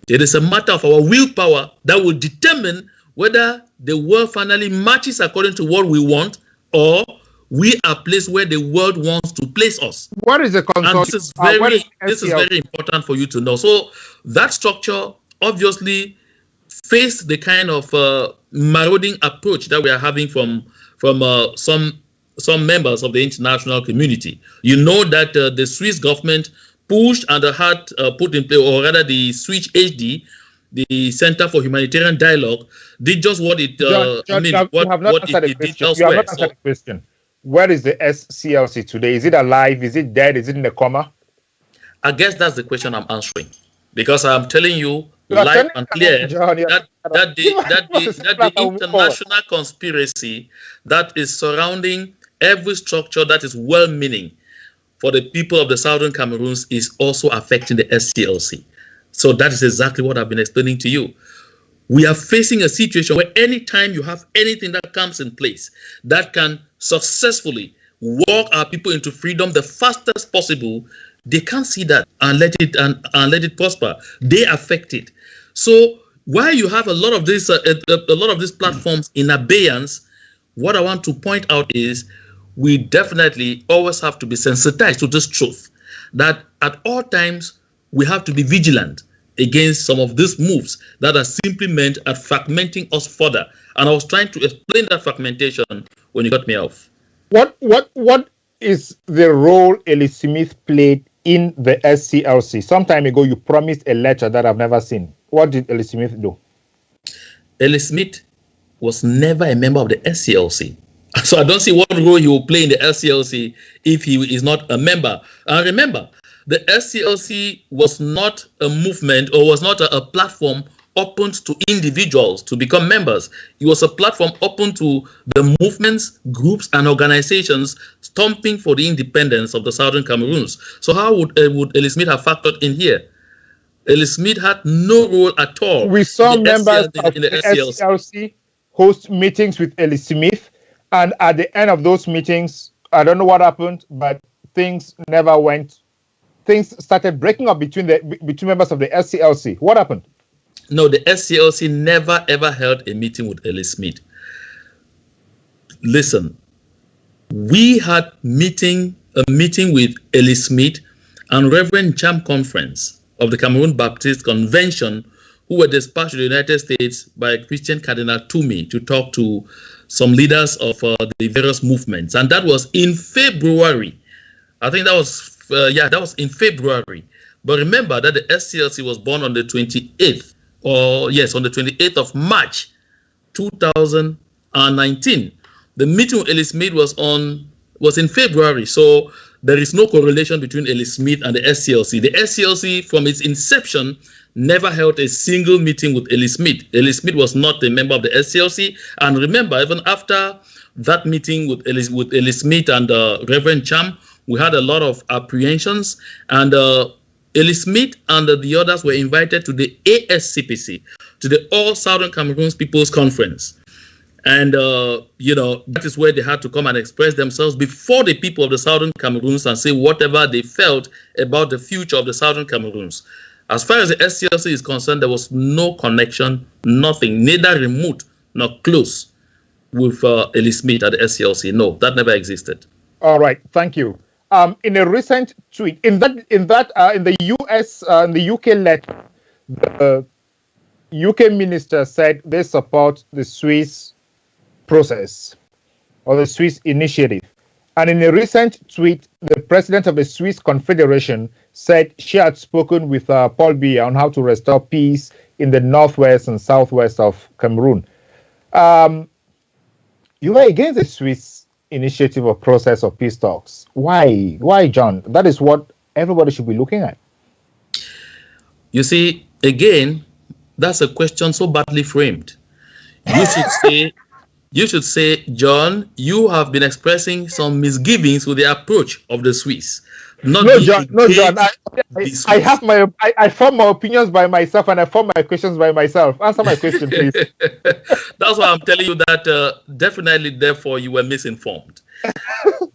It is a matter of our willpower that will determine whether the world finally matches according to what we want, or we are placed where the world wants to place us. What is the consortium? And this is very important for you to know. So that structure obviously faced the kind of marauding approach that we are having from some members of the international community. You know that the Swiss government pushed and had put in place, or rather the Switch HD, the Center for Humanitarian Dialogue, did just what it did elsewhere. You have not answered the question. Where is the SCLC today? Is it alive? Is it dead? Is it in a coma? I guess that's the question I'm answering, because I'm telling you live and clear that the international conspiracy that is surrounding every structure that is well-meaning for the people of the Southern Cameroons is also affecting the SCLC. So that is exactly what I've been explaining to you. We are facing a situation where anytime you have anything that comes in place that can successfully walk our people into freedom the fastest possible, they can't see that and let it prosper. They affect it. So while you have a lot of these platforms in abeyance, what I want to point out is we definitely always have to be sensitized to this truth that at all times we have to be vigilant against some of these moves that are simply meant at fragmenting us further. And I was trying to explain that fragmentation when you cut me off. What is the role Ellis Smith played in the SCLC? Some time ago, you promised a letter that I've never seen. What did Ellis Smith do? Ellis Smith was never a member of the SCLC. So I don't see what role he will play in the SCLC if he is not a member. And remember, the SCLC was not a movement or was not a platform open to individuals to become members. It was a platform open to the movements, groups, and organizations stomping for the independence of the Southern Cameroons. So how would Ellis Smith have factored in here? Ellis Smith had no role at all. We saw members of the SCLC host meetings with Ellis Smith, and at the end of those meetings, I don't know what happened, but things never went. Things started breaking up between members of the SCLC. What happened? No, the SCLC never ever held a meeting with Ellis Smith. Listen, we had a meeting with Ellis Smith and Reverend Cham Conference of the Cameroon Baptist Convention, who were dispatched to the United States by Christian Cardinal Toomey to talk to some leaders of the various movements. And that was in February. I think that was, that was in February. But remember that the SCLC was born on the 28th, on the 28th of March, 2019. The meeting with Ellis Smith was in February. So there is no correlation between Ellis Smith and the SCLC. The SCLC, from its inception, never held a single meeting with Ellis Smith. Ellis Smith was not a member of the SCLC. And remember, even after that meeting with Ellis Smith and Reverend Cham, we had a lot of apprehensions. And Ellis Smith and the others were invited to the ASCPC, to the All Southern Cameroons People's Conference. And, that is where they had to come and express themselves before the people of the Southern Cameroons and say whatever they felt about the future of the Southern Cameroons. As far as the SCLC is concerned, there was no connection, nothing, neither remote nor close with Ellis Smith at the SCLC. No, that never existed. All right, thank you. In a recent tweet, in the UK letter, the UK minister said they support the Swiss process or the Swiss initiative. And in a recent tweet, the president of the Swiss Confederation said she had spoken with Paul Biya on how to restore peace in the northwest and southwest of Cameroon. You are against the Swiss initiative or process of peace talks. Why, John? That is what everybody should be looking at. You see, again, that's a question so badly framed. You should say, John, you have been expressing some misgivings with the approach of the Swiss. No, John. I form my opinions by myself and I form my questions by myself. Answer my question, please. That's why I'm telling you that definitely, therefore, you were misinformed.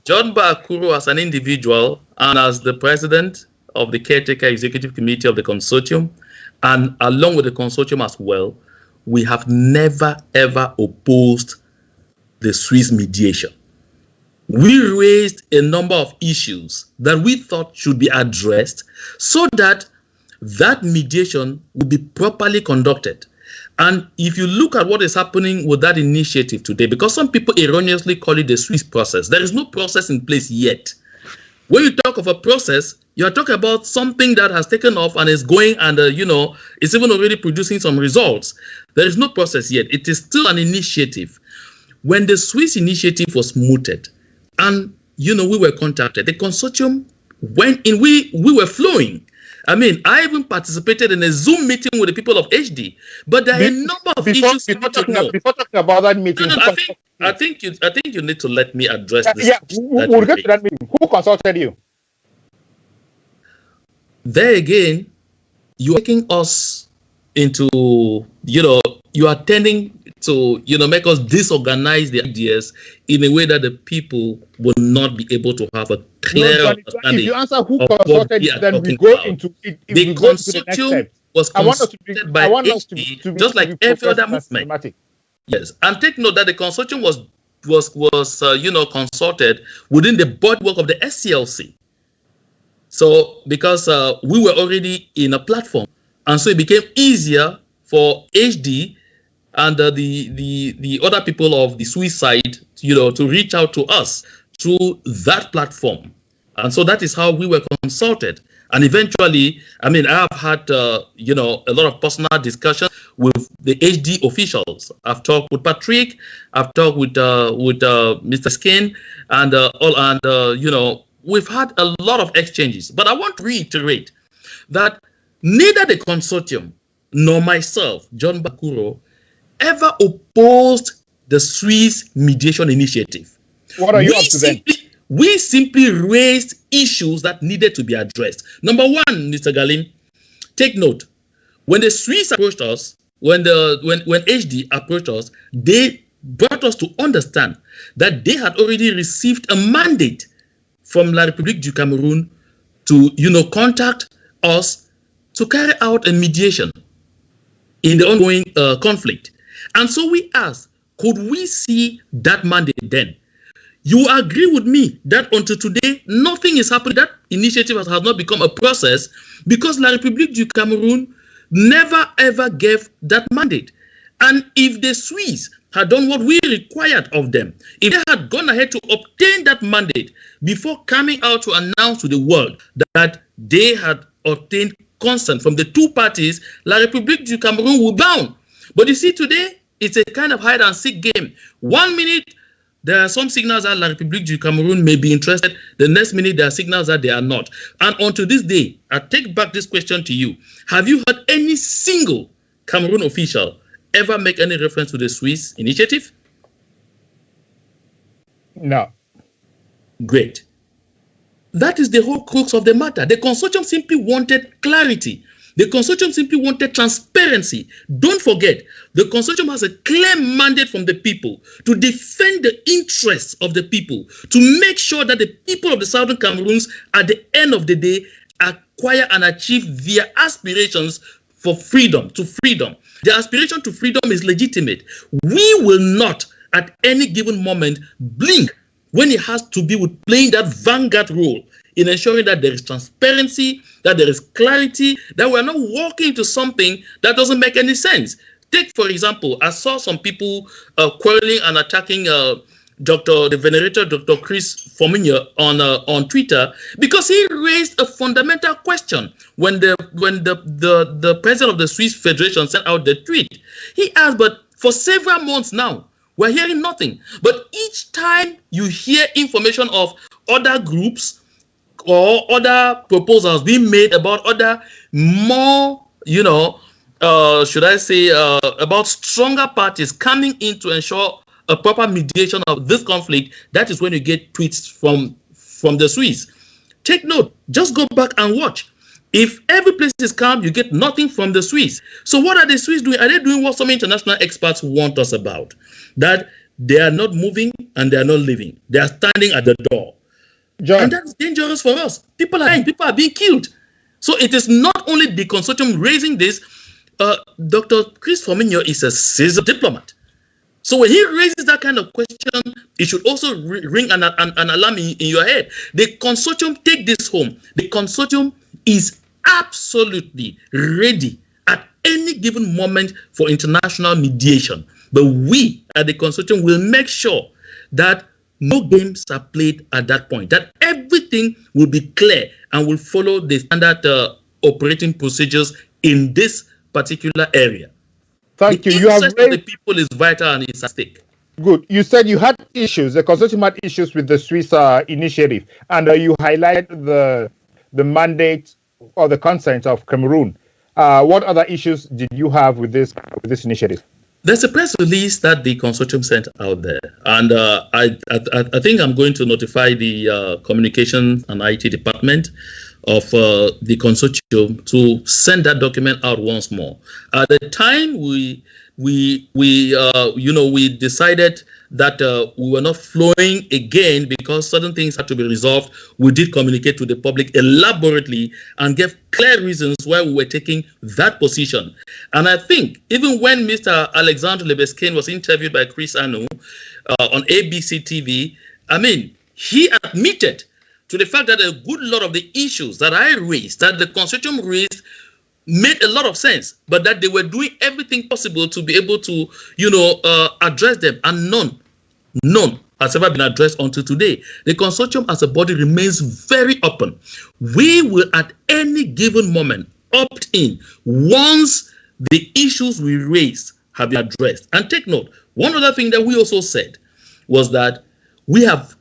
John Mbah Akuroh, as an individual and as the president of the caretaker executive committee of the consortium, and along with the consortium as well, we have never ever opposed the Swiss mediation. We raised a number of issues that we thought should be addressed so that that mediation would be properly conducted. And if you look at what is happening with that initiative today, because some people erroneously call it the Swiss process, there is no process in place yet. When you talk of a process, you are talking about something that has taken off and is going and, it's even already producing some results. There is no process yet. It is still an initiative. When the Swiss initiative was mooted and, we were contacted, the consortium went in, we were flowing. I mean, I even participated in a Zoom meeting with the people of HD, but there are a number of issues. Before talking about that meeting, I think you need to let me address this. Yeah, we'll get to that meeting. Who consulted you? There again, you're taking us into, you are tending to, make us disorganize the ideas in a way that the people will not be able to have a clear understanding. If you answer who consulted you, then we go into it. The consortium was consulted by HD, just like every other movement. Yes, and take note that the consortium was consulted within the bodywork of the SCLC. So because we were already in a platform, and so it became easier for HD and the other people of the Swiss side, to reach out to us through that platform. And so that is how we were consulted. And eventually, I mean, I have had, a lot of personal discussions with the HD officials. I've talked with Patrick, I've talked with Mr. Skin, and we've had a lot of exchanges. But I want to reiterate that neither the consortium nor myself, John Mbah Akuroh, ever opposed the Swiss mediation initiative. What are you up to then? We simply raised issues that needed to be addressed. Number one, Mr. Galin, take note. When the Swiss approached us, when HD approached us, they brought us to understand that they had already received a mandate from La République du Cameroun to, contact us to carry out a mediation in the ongoing conflict. And so we asked, could we see that mandate then? You agree with me that until today, nothing is happening. That initiative has not become a process because La République du Cameroun never ever gave that mandate. And if the Swiss had done what we required of them, if they had gone ahead to obtain that mandate before coming out to announce to the world that they had obtained consent from the two parties, La République du Cameroun will bound. But you see, today, it's a kind of hide and seek game. 1 minute, there are some signals that La République du Cameroun may be interested. The next minute, there are signals that they are not. And until this day, I take back this question to you. Have you heard any single Cameroon official ever make any reference to the Swiss initiative? No. Great. That is the whole crux of the matter. The consortium simply wanted clarity. The consortium simply wanted transparency. Don't forget, the consortium has a clear mandate from the people to defend the interests of the people, to make sure that the people of the Southern Cameroons, at the end of the day, acquire and achieve their aspirations for freedom, to freedom. The aspiration to freedom is legitimate. We will not, at any given moment, blink when it has to be with playing that vanguard role in ensuring that there is transparency, that there is clarity, that we're not walking into something that doesn't make any sense. Take, for example, I saw some people quarreling and attacking the venerated Dr. Chris Forminia on Twitter because he raised a fundamental question when the president of the Swiss Federation sent out the tweet. He asked, but for several months now, we're hearing nothing. But each time you hear information of other groups or other proposals being made about other more, should I say, about stronger parties coming in to ensure a proper mediation of this conflict, that is when you get tweets from the Swiss. Take note, just go back and watch. If every place is calm, you get nothing from the Swiss. So what are the Swiss doing? Are they doing what some international experts want us about? That they are not moving and they are not leaving. They are standing at the door. John. And that's dangerous for us. People are dying, people are being killed. So it is not only the consortium raising this. Dr. Chris Forminia is a seasoned diplomat. So when he raises that kind of question, it should also ring an alarm in your head. The consortium, take this home. The consortium is absolutely ready at any given moment for international mediation. But we at the consortium will make sure that no games are played at that point, that everything will be clear and will follow the standard operating procedures in this particular area. Thank you. The You have interest of the people is vital and it's at stake. Good. You said you had issues, the consortium had issues with the Swiss initiative, and you highlighted the mandate or the consent of Cameroon. What other issues did you have with this initiative? There's a press release that the consortium sent out there, and I think I'm going to notify the communication and IT department of the consortium to send that document out once more. At the time we decided that we were not flowing again because certain things had to be resolved. We did communicate to the public elaborately and gave clear reasons why we were taking that position. And I think even when Mr. Alexandre Lebeskin was interviewed by Chris Anu on ABC TV, I mean, he admitted to the fact that a good lot of the issues that I raised, that the consortium raised, made a lot of sense, but that they were doing everything possible to be able to, address them, and none none has ever been addressed until today. The consortium as a body remains very open. We will at any given moment opt in once the issues we raised have been addressed. And take note, one other thing that we also said was that we have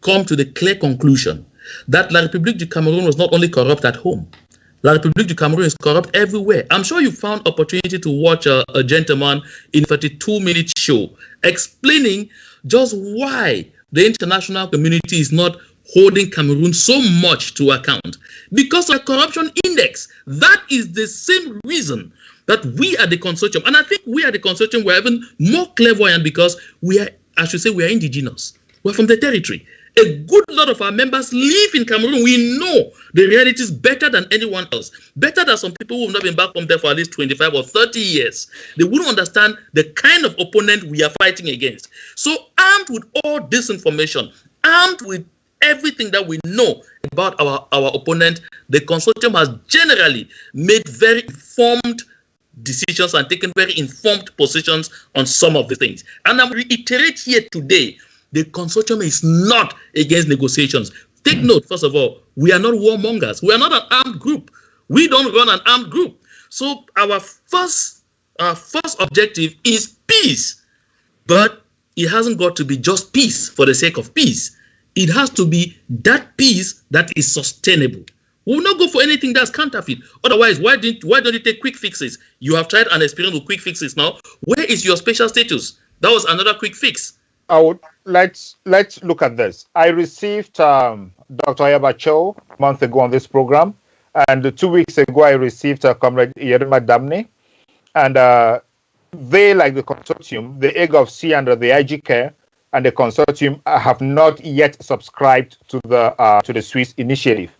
come to the clear conclusion that La République du Cameroun was not only corrupt at home, La République du Cameroun is corrupt everywhere. I'm sure you found opportunity to watch a gentleman in a 32-minute show explaining just why the international community is not holding Cameroon so much to account. Because of the corruption index. That is the same reason that we are the consortium. And I think we are the consortium, we're even more clairvoyant because we are, I should say, we are indigenous. We're from the territory. A good lot of our members live in Cameroon. We know the realities better than anyone else. Better than some people who have not been back from there for at least 25 or 30 years. They wouldn't understand the kind of opponent we are fighting against. So armed with all this information, armed with everything that we know about our opponent, the consortium has generally made very informed decisions and taken very informed positions on some of the things. And I reiterate here today, the consortium is not against negotiations. Take note, first of all, we are not warmongers. We are not an armed group. We don't run an armed group. So our first objective is peace. But it hasn't got to be just peace for the sake of peace. It has to be that peace that is sustainable. We will not go for anything that's counterfeit. Otherwise, why don't you take quick fixes? You have tried an experience with quick fixes now. Where is your special status? That was another quick fix. Let's look at this. I received Dr. Ayabacho a month ago on this program, and 2 weeks ago I received Comrade Yerima Damne, and they, like the consortium, the EGOV-C under the IG Care and the consortium, have not yet subscribed to the Swiss initiative.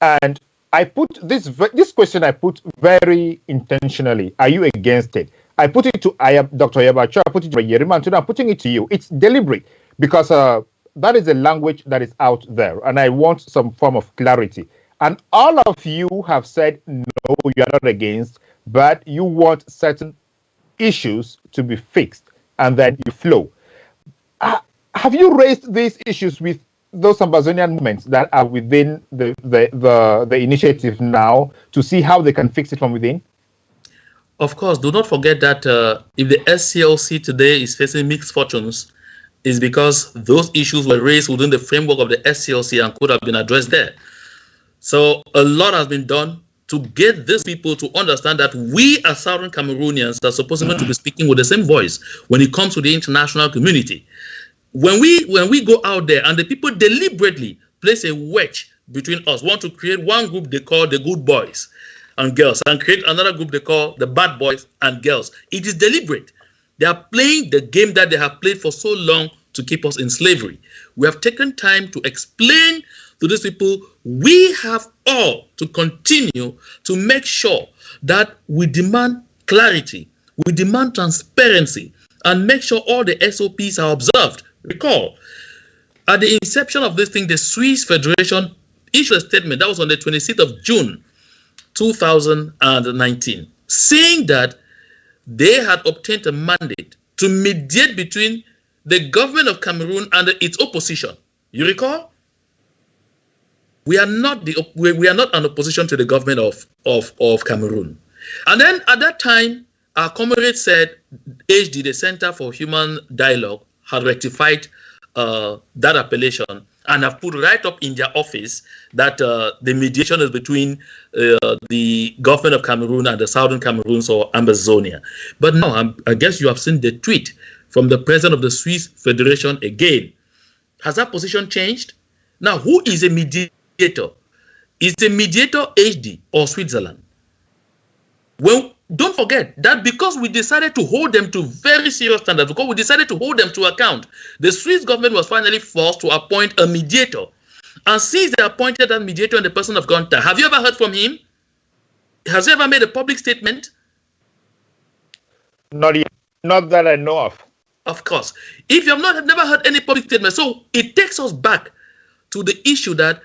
And I put this question I put very intentionally. Are you against it? I put it to Dr. Ayabacho, I put it to Yerima, and today I'm putting it to you. It's deliberate because that is a language that is out there, and I want some form of clarity. And all of you have said, no, you are not against, but you want certain issues to be fixed, and then you flow. Have you raised these issues with those Amazonian movements that are within the initiative now to see how they can fix it from within? Of course, do not forget that if the SCLC today is facing mixed fortunes, is because those issues were raised within the framework of the SCLC and could have been addressed there. So a lot has been done to get these people to understand that we as Southern Cameroonians are supposed to be speaking with the same voice when it comes to the international community. When we go out there and the people deliberately place a wedge between us, want to create one group they call the good boys and girls and create another group they call the bad boys and girls. It is deliberate. They are playing the game that they have played for so long to keep us in slavery. We have taken time to explain to these people we have all to continue to make sure that we demand clarity, we demand transparency, and make sure all the SOPs are observed. Recall, at the inception of this thing, the Swiss Federation issued a statement that was on the 26th of June 2019, saying that they had obtained a mandate to mediate between the government of Cameroon and its opposition. You recall? We are not an opposition to the government of Cameroon. And then at that time, our comrade said HD, the Center for Human Dialogue, had rectified that appellation and have put right up in their office that the mediation is between the government of Cameroon and the Southern Cameroons or Amazonia. But now, I guess you have seen the tweet from the president of the Swiss Federation again. Has that position changed? Now, who is a mediator? Is the mediator HD or Switzerland? Well, don't forget that because we decided to hold them to very serious standards, because we decided to hold them to account, the Swiss government was finally forced to appoint a mediator. And since they appointed that mediator in the person of Gonta, have you ever heard from him? Has he ever made a public statement? Not yet. Not that I know of. Of course. If you have never heard any public statement, so it takes us back to the issue that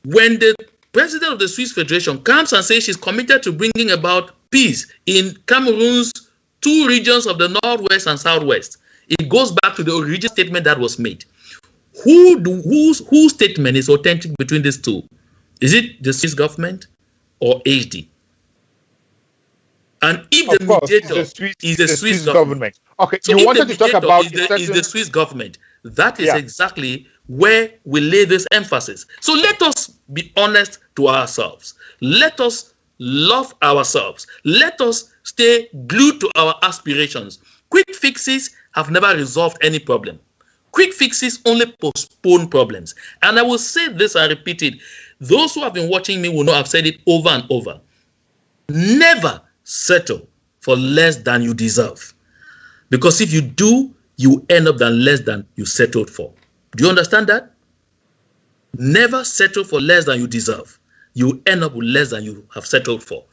when the president of the Swiss Federation comes and says she's committed to bringing about peace in Cameroon's two regions of the Northwest and Southwest, It goes back to the original statement that was made. Whose statement is authentic between these two? Is it the Swiss government or HD? And if the mediator is the Swiss government. Okay, so you wanted to talk about is the Swiss government. That is exactly where we lay this emphasis. So let us be honest to ourselves. Let us love ourselves. Let us stay glued to our aspirations. Quick fixes have never resolved any problem. Quick fixes only postpone problems. And I will say this and repeat it. Those who have been watching me will know I've said it over and over. Never settle for less than you deserve. Because if you do, you end up than less than you settled for. Do you understand that? Never settle for less than you deserve. You end up with less than you have settled for.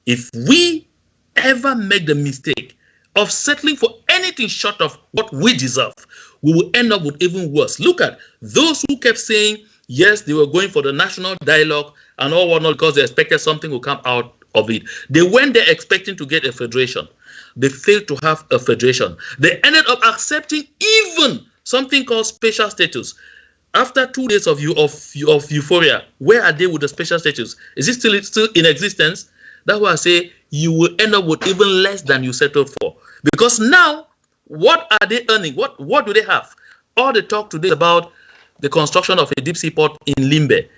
If we ever make the mistake of settling for anything short of what we deserve, we will end up with even worse. Look at those who kept saying, yes, they were going for the national dialogue and all whatnot because they expected something will come out of it. They went there expecting to get a federation. They failed to have a federation. They ended up accepting even something called special status. After 2 days of euphoria, where are they with the special status? Is it still in existence? That's why I say you will end up with even less than you settled for. Because now, what are they earning? What do they have? All the talk today is about the construction of a deep sea port in Limbe.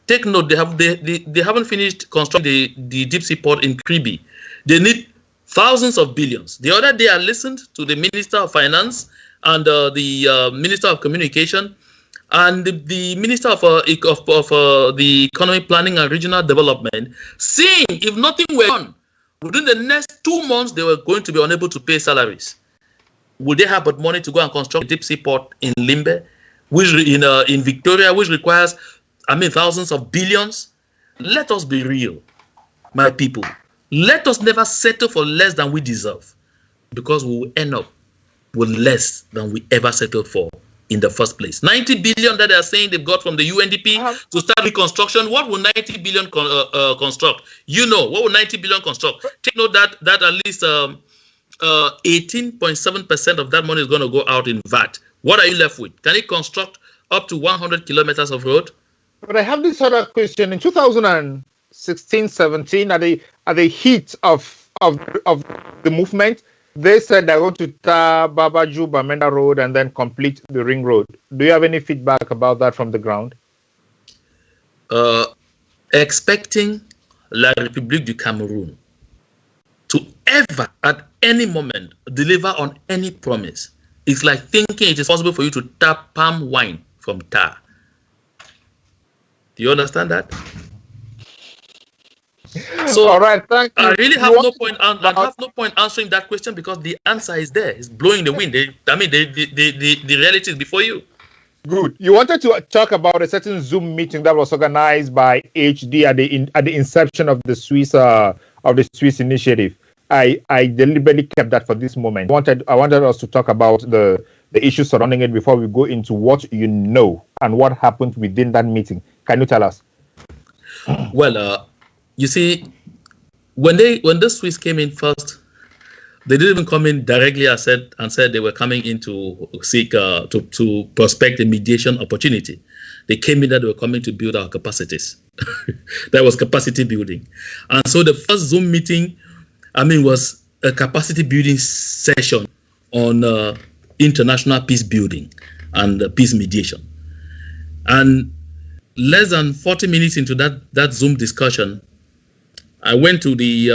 Take note, they haven't finished constructing the deep sea port in Kribi. They need thousands of billions. The other day I listened to the Minister of Finance and the Minister of Communication and the Minister of the Economy Planning and Regional Development saying if nothing were done, within the next 2 months they were going to be unable to pay salaries. Would they have money to go and construct a deep sea port in Limbe, which in Victoria, which requires, thousands of billions? Let us be real, my people. Let us never settle for less than we deserve, because we will end up with less than we ever settled for in the first place. 90 billion that they are saying they've got from the UNDP to start reconstruction. What will 90 billion construct? You know, what will 90 billion construct? Take note that at least 18.7% of that money is going to go out in VAT. What are you left with? Can it construct up to 100 kilometers of road? But I have this other question. In 2016-17, at the heat of the movement, they said they're going to tar Babaju Bamenda Road and then complete the ring road. Do you have any feedback about that from the ground? Expecting La République du Cameroun to ever, at any moment, deliver on any promise, it's like thinking it is possible for you to tap palm wine from tar. Do you understand that? So, all right, thank you. I really have no point. I have no point answering that question because the answer is there. It's blowing the wind. The reality is before you. Good. You wanted to talk about a certain Zoom meeting that was organized by HD at the inception of the Swiss initiative. I deliberately kept that for this moment. I wanted us to talk about the issues surrounding it before we go into what you know and what happened within that meeting. Can you tell us? Well, you see, when the Swiss came in first, they didn't even come in directly and said they were coming in to seek to prospect a mediation opportunity. They came in that they were coming to build our capacities. That was capacity building. And so the first Zoom meeting, was a capacity building session on international peace building and peace mediation. And less than 40 minutes into that Zoom discussion, I went to the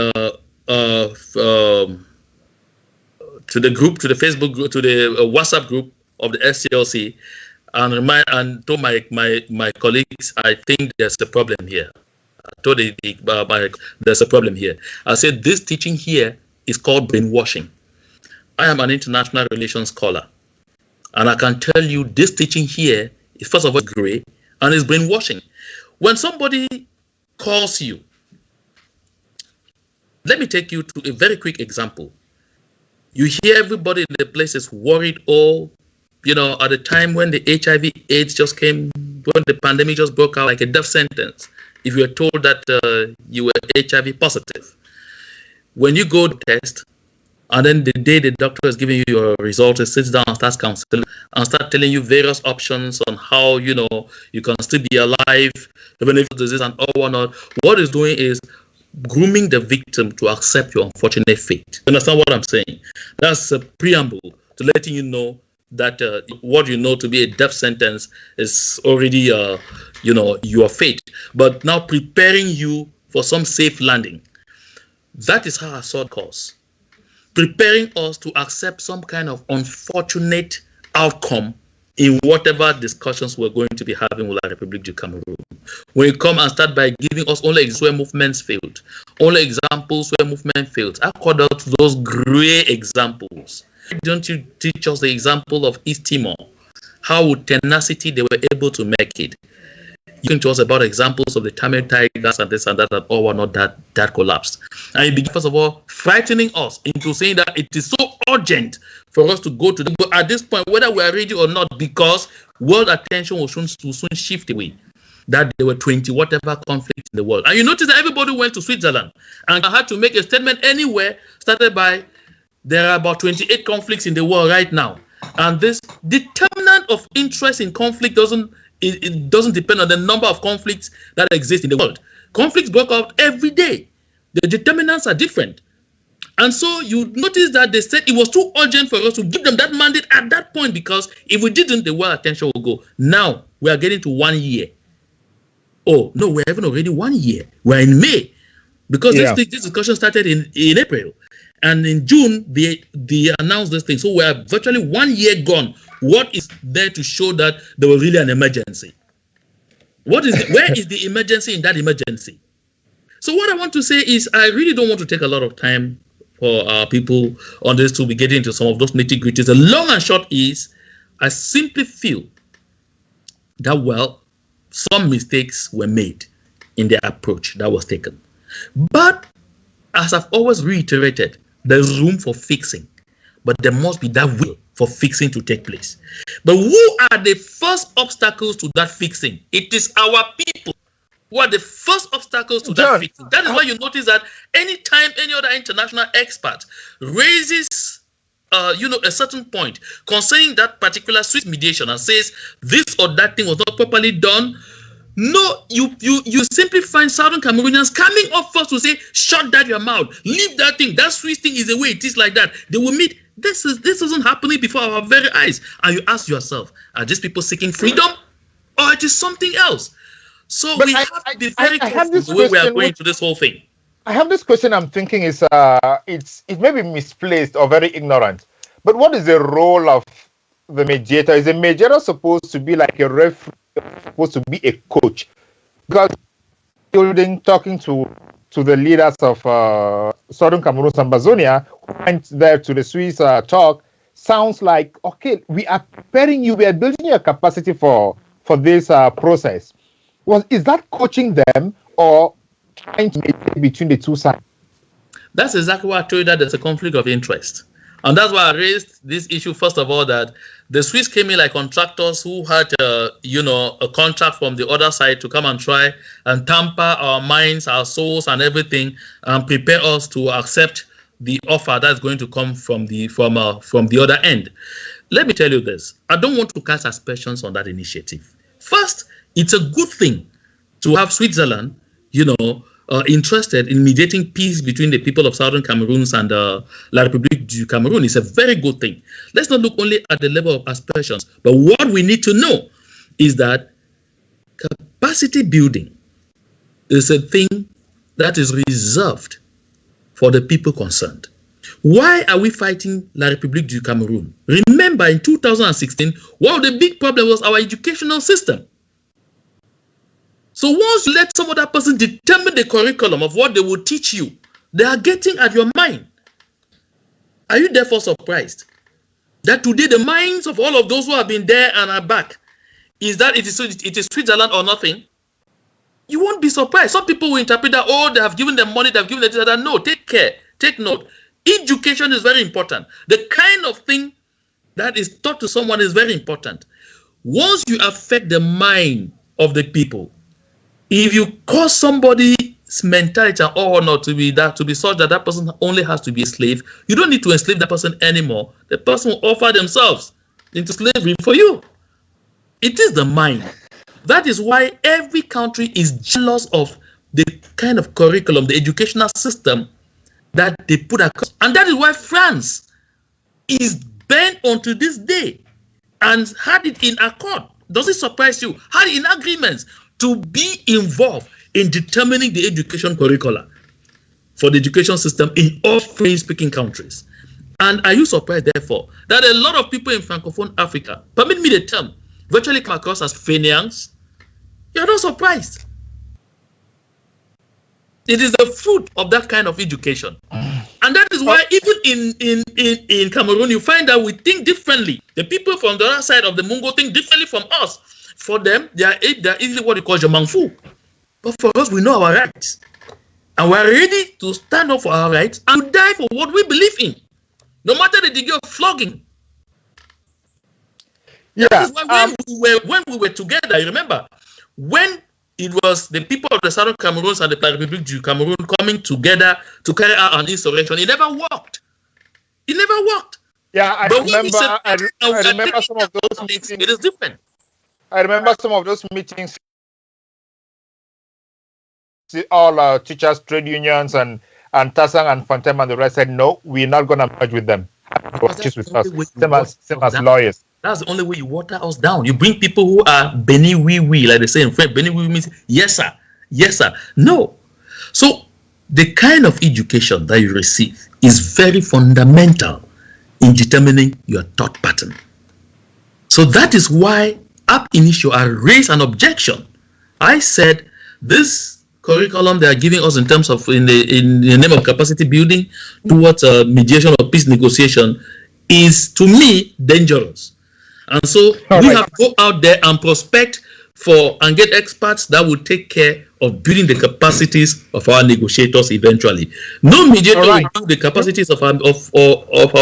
group, to the Facebook group, to the WhatsApp group of the SCLC, and told my colleagues, I think there's a problem here. I told there's a problem here. I said this teaching here is called brainwashing. I am an international relations scholar, and I can tell you this teaching here is first of all gray and is brainwashing. When somebody calls you, let me take you to a very quick example. You hear everybody in the place is worried, at the time when the HIV/AIDS just came, when the pandemic just broke out, like a death sentence, if you were told that you were HIV positive. When you go to test, And then the day the doctor is giving you your results, it sits down and starts counseling and start telling you various options on how, you can still be alive, even if disease and all whatnot. What it's doing is grooming the victim to accept your unfortunate fate. You understand what I'm saying? That's a preamble to letting you know that what you know to be a death sentence is already, your fate. But now preparing you for some safe landing. That is how I saw the course. Preparing us to accept some kind of unfortunate outcome in whatever discussions we're going to be having with the Republic du Cameroon. When you come and start by giving us only examples where movements failed, only examples where movement failed, I call out those gray examples. Why don't you teach us the example of East Timor? How with tenacity they were able to make it. You can tell us about examples of the Tamil Tigers and this and that all were not that collapsed. And you begin, first of all, frightening us into saying that it is so urgent for us to go to the at this point, whether we are ready or not, because world attention will soon shift away. That there were 20 whatever conflicts in the world. And you notice that everybody went to Switzerland and had to make a statement anywhere, started by there are about 28 conflicts in the world right now. And this determinant of interest in conflict doesn't depend on the number of conflicts that exist in the world. Conflicts break out every day. The determinants are different. And so you notice that they said it was too urgent for us to give them that mandate at that point, because if we didn't, the world attention will go. Now we are getting to 1 year. Oh, no, we're even already 1 year. We're in May. Because this discussion started in April. And in June, they announced this thing. So we are virtually 1 year gone. What is there to show that there was really an emergency? Where is the emergency in that emergency? So what I want to say is I really don't want to take a lot of time for our people on this to be getting into some of those nitty-gritties. The long and short is I simply feel that, well, some mistakes were made in the approach that was taken. But as I've always reiterated, there's room for fixing. But there must be that will for fixing to take place. But who are the first obstacles to that fixing? It is our people who are the first obstacles to that fixing. That is why you notice that anytime any other international expert raises a certain point concerning that particular Swiss mediation and says this or that thing was not properly done, no, you simply find Southern Cameroonians coming up first to say, shut that your mouth, leave that thing, that Swiss thing is the way it is like that. They will meet, this isn't happening before our very eyes. And you ask yourself, are these people seeking freedom or it is something else? So we have to be very careful the way we are going to this whole thing. I have this question I'm thinking is, it may be misplaced or very ignorant, but what is the role of the mediator? Is a mediator supposed to be like a referee, supposed to be a coach? Because talking to the leaders of Southern Cameroon and Bazonia, who went there to the Swiss talk, sounds like, okay, we are preparing you, we are building your capacity for this process. Is that coaching them or trying to mediate between the two sides? That's exactly why I told you that there's a conflict of interest. And that's why I raised this issue, first of all, that the Swiss came in like contractors who had, a contract from the other side to come and try and tamper our minds, our souls, and everything, and prepare us to accept the offer that's going to come from the other end. Let me tell you this: I don't want to cast aspersions on that initiative. First, it's a good thing to have Switzerland, interested in mediating peace between the people of Southern Cameroons and La République du Cameroun. Is a very good thing. Let's not look only at the level of aspersions, but what we need to know is that capacity building is a thing that is reserved for the people concerned. Why are we fighting La République du Cameroun? Remember, in 2016, one of the big problems was our educational system. So once you let some other person determine the curriculum of what they will teach you, they are getting at your mind. Are you therefore surprised that today the minds of all of those who have been there and are back is that it is Switzerland or nothing? You won't be surprised. Some people will interpret that, oh, they have given them money, they have given them that. No, take care, take note. Education is very important. The kind of thing that is taught to someone is very important. Once you affect the mind of the people, if you cause somebody mentality or not to be such that person only has to be a slave, you don't need to enslave that person anymore. The person will offer themselves into slavery for you. It is the mind. That is why every country is jealous of the kind of curriculum, the educational system that they put across. And that is why France is bent onto this day and had it in accord. Does it surprise you? Had it in agreements to be involved in determining the education curricula for the education system in all French-speaking countries. And are you surprised, therefore, that a lot of people in Francophone Africa, permit me the term, virtually come across as fainéants? You're not surprised. It is the fruit of that kind of education. And that is why even in Cameroon, you find that we think differently. The people from the other side of the Mungo think differently from us. For them, they are easily what we call Jamangfu. But for us, we know our rights. And we're ready to stand up for our rights and to die for what we believe in. No matter the degree of flogging. Yeah. That is why when we were together, I remember, when it was the people of the Southern Cameroons and the Republic du Cameroon coming together to carry out an insurrection, it never worked. It never worked. Yeah, I remember some of those meetings. It is different. I remember some of those meetings. All teachers, trade unions, and Tasang and Fontem and the rest said, no, we're not going to merge with them. With us. Same as lawyers. That's the only way you water us down. You bring people who are Beni oui, like they say in French. Beni oui means yes, sir. Yes, sir. No. So the kind of education that you receive is very fundamental in determining your thought pattern. So that is why ab initio I raised an objection. I said this curriculum they are giving us in terms of in the name of capacity building towards mediation or peace negotiation is, to me, dangerous. And so we have to go out there and prospect for and get experts that will take care of building the capacities of our negotiators eventually. No mediator will build the capacities of our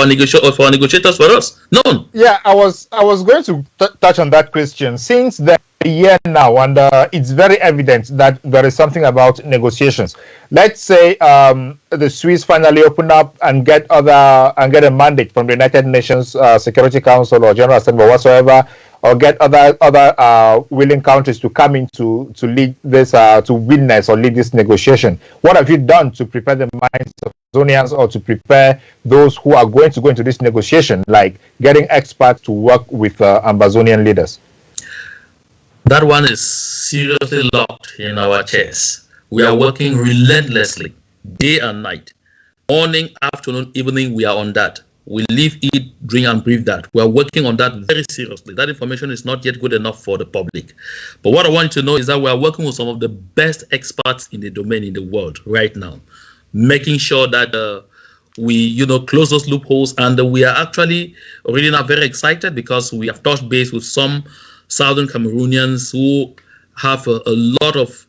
negotiators for us. None. Yeah, I was going to touch on that question. Since the year now, and it's very evident that there is something about negotiations. Let's say the Swiss finally open up and get a mandate from the United Nations Security Council or General Assembly or whatsoever, or get other willing countries to come in to lead this, to witness or lead this negotiation. What have you done to prepare the minds of Zonians or to prepare those who are going to go into this negotiation, like getting experts to work with Ambazonian leaders? That one is seriously locked in our chest. We are working relentlessly, day and night. Morning, afternoon, evening, we are on that. We live, eat, drink, and breathe that. We are working on that very seriously. That information is not yet good enough for the public. But what I want you to know is that we are working with some of the best experts in the domain in the world right now, making sure that we, close those loopholes. And we are actually already now very excited because we have touched base with some Southern Cameroonians who have a lot of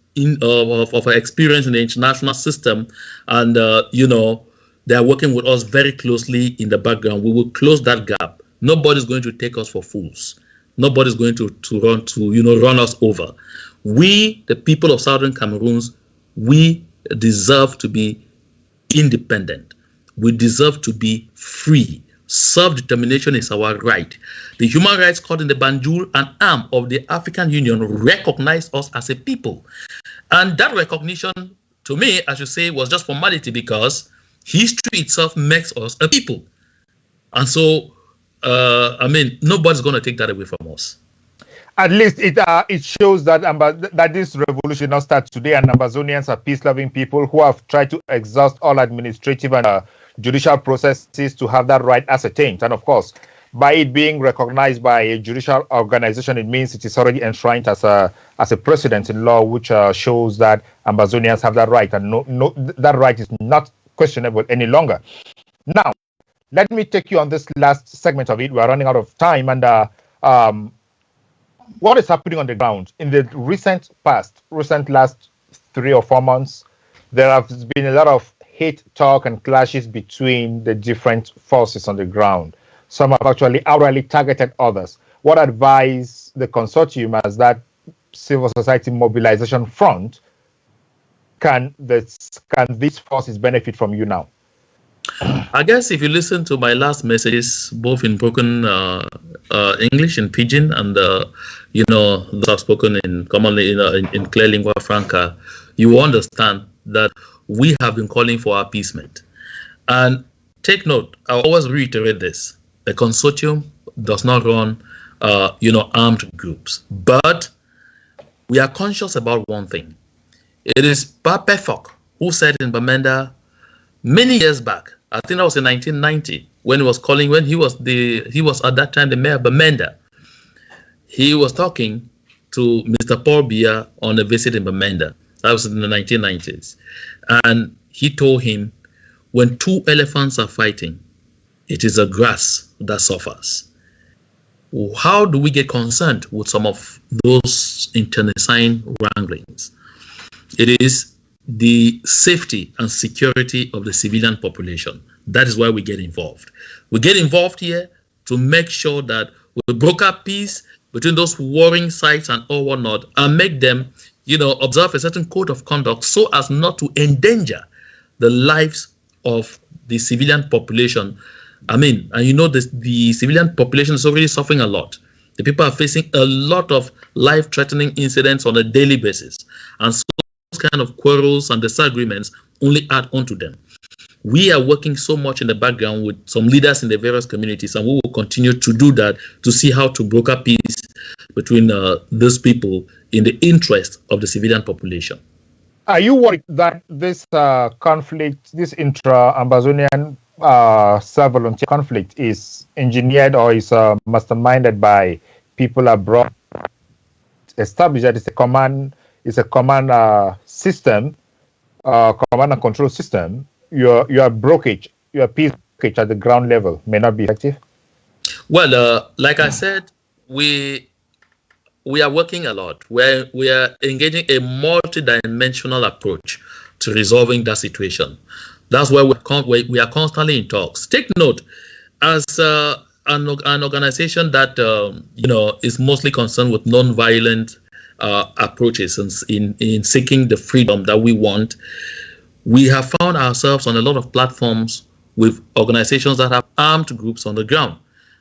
experience in the international system, and they are working with us very closely in the background. We will close that gap. Nobody's going to take us for fools. Nobody's going to run us over. We, the people of Southern Cameroons, we deserve to be independent. We deserve to be free. Self-determination is our right. The Human Rights Court in the Banjul, an arm of the African Union, recognized us as a people. And that recognition, to me, I should say, was just formality because history itself makes us a people. And so, nobody's going to take that away from us. At least it shows that this revolution did not start today, and Ambazonians are peace-loving people who have tried to exhaust all administrative and judicial processes to have that right ascertained. And of course, by it being recognized by a judicial organization, it means it is already enshrined as a precedent in law, which shows that Ambazonians have that right, and that right is not questionable any longer. Now, let me take you on this last segment of it. We're running out of time, and what is happening on the ground in the recent last 3 or 4 months? There has been a lot of hate talk and clashes between the different forces on the ground. Some have actually outrightly targeted others. What advice the consortium as that civil society mobilization front can these forces benefit from you now? I guess if you listen to my last messages, both in broken English and Pidgin, and those I've spoken in commonly in clear lingua franca, you will understand that we have been calling for appeasement. And take note, I always reiterate this: the consortium does not run, armed groups, but we are conscious about one thing. It is Mbah Akuroh who said in Bamenda many years back, I think that was in 1990, when he was at that time the mayor of Bamenda. He was talking to Mr. Paul Biya on a visit in Bamenda. That was in the 1990s. And he told him, when two elephants are fighting, it is the grass that suffers. How do we get concerned with some of those internecine wranglings? It is the safety and security of the civilian population. That is why we get involved. We get involved here to make sure that we broker peace between those warring sides and all whatnot, and make them, observe a certain code of conduct so as not to endanger the lives of the civilian population. And the civilian population is already suffering a lot. The people are facing a lot of life-threatening incidents on a daily basis. And so those kind of quarrels and disagreements only add on to them. We are working so much in the background with some leaders in the various communities, and we will continue to do that to see how to broker peace between those people in the interest of the civilian population. Are you worried that this conflict, this intra-Ambazonian self-volunteer conflict, is engineered or is masterminded by people abroad, established that it's a command system, command and control system? Your brokerage, your peace brokerage at the ground level may not be effective? Well, like I said, we are working a lot. We are engaging a multidimensional approach to resolving that situation. That's why we are constantly in talks. Take note, as an organization that is mostly concerned with non-violent approaches in seeking the freedom that we want, we have found ourselves on a lot of platforms with organizations that have armed groups on the ground.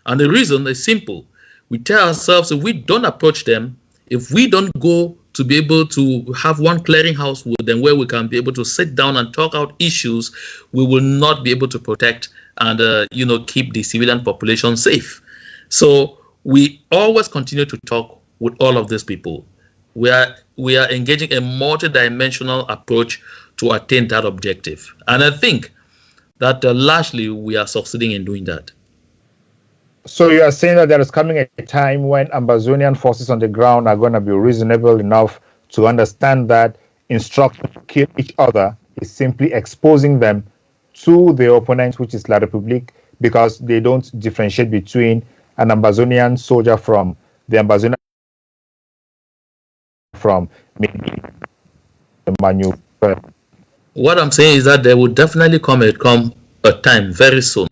And the reason is simple. We tell ourselves if we don't approach them, if we don't go to be able to have one clearinghouse with them where we can be able to sit down and talk out issues, we will not be able to protect and keep the civilian population safe. So we always continue to talk with all of these people. We are engaging a multidimensional approach to attain that objective. And I think that largely we are succeeding in doing that. So you are saying that there is coming a time when Ambazonian forces on the ground are going to be reasonable enough to understand that instruction to kill each other is simply exposing them to the opponent, which is La République, because they don't differentiate between an Ambazonian soldier from the Ambazonian from maybe the Manu. What I'm saying is that there will definitely come a time very soon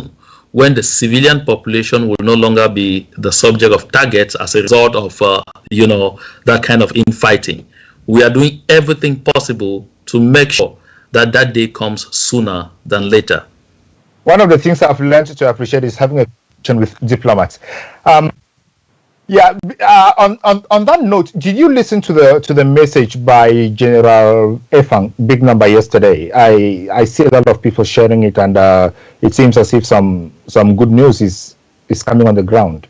when the civilian population will no longer be the subject of targets as a result of that kind of infighting. We are doing everything possible to make sure that day comes sooner than later. One of the things I've learned to appreciate is having a conversation with diplomats. On that note, did you listen to the message by General Efang, Big Number, yesterday? I see a lot of people sharing it, and it seems as if some good news is coming on the ground.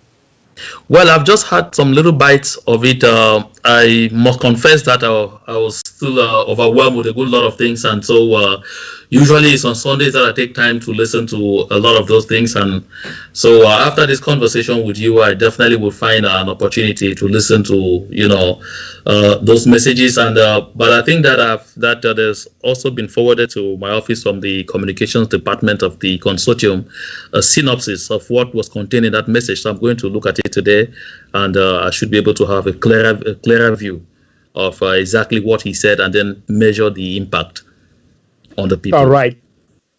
Well, I've just had some little bites of it. I must confess that I was still overwhelmed with a good lot of things, and so usually it's on Sundays that I take time to listen to a lot of those things. And so after this conversation with you, I definitely will find an opportunity to listen to those messages. And but I think that there's also been forwarded to my office from the communications department of the consortium a synopsis of what was contained in that message. So I'm going to look at it today, and I should be able to have a clearer view of exactly what he said, and then measure the impact on the people. All right.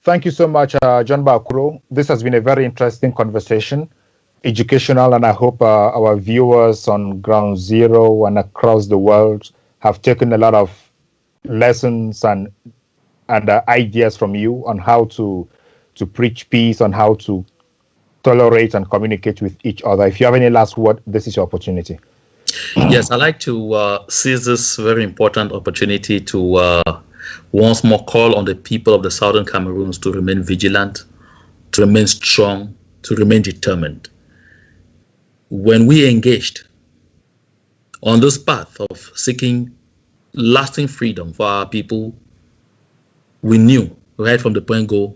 Thank you so much, John Mbah Akuroh. This has been a very interesting conversation, educational, and I hope our viewers on Ground Zero and across the world have taken a lot of lessons and ideas from you on how to preach peace, on how to tolerate and communicate with each other. If you have any last word, this is your opportunity. Yes, I'd like to seize this very important opportunity to once more call on the people of the Southern Cameroons to remain vigilant, to remain strong, to remain determined. When we engaged on this path of seeking lasting freedom for our people, we knew right from the point go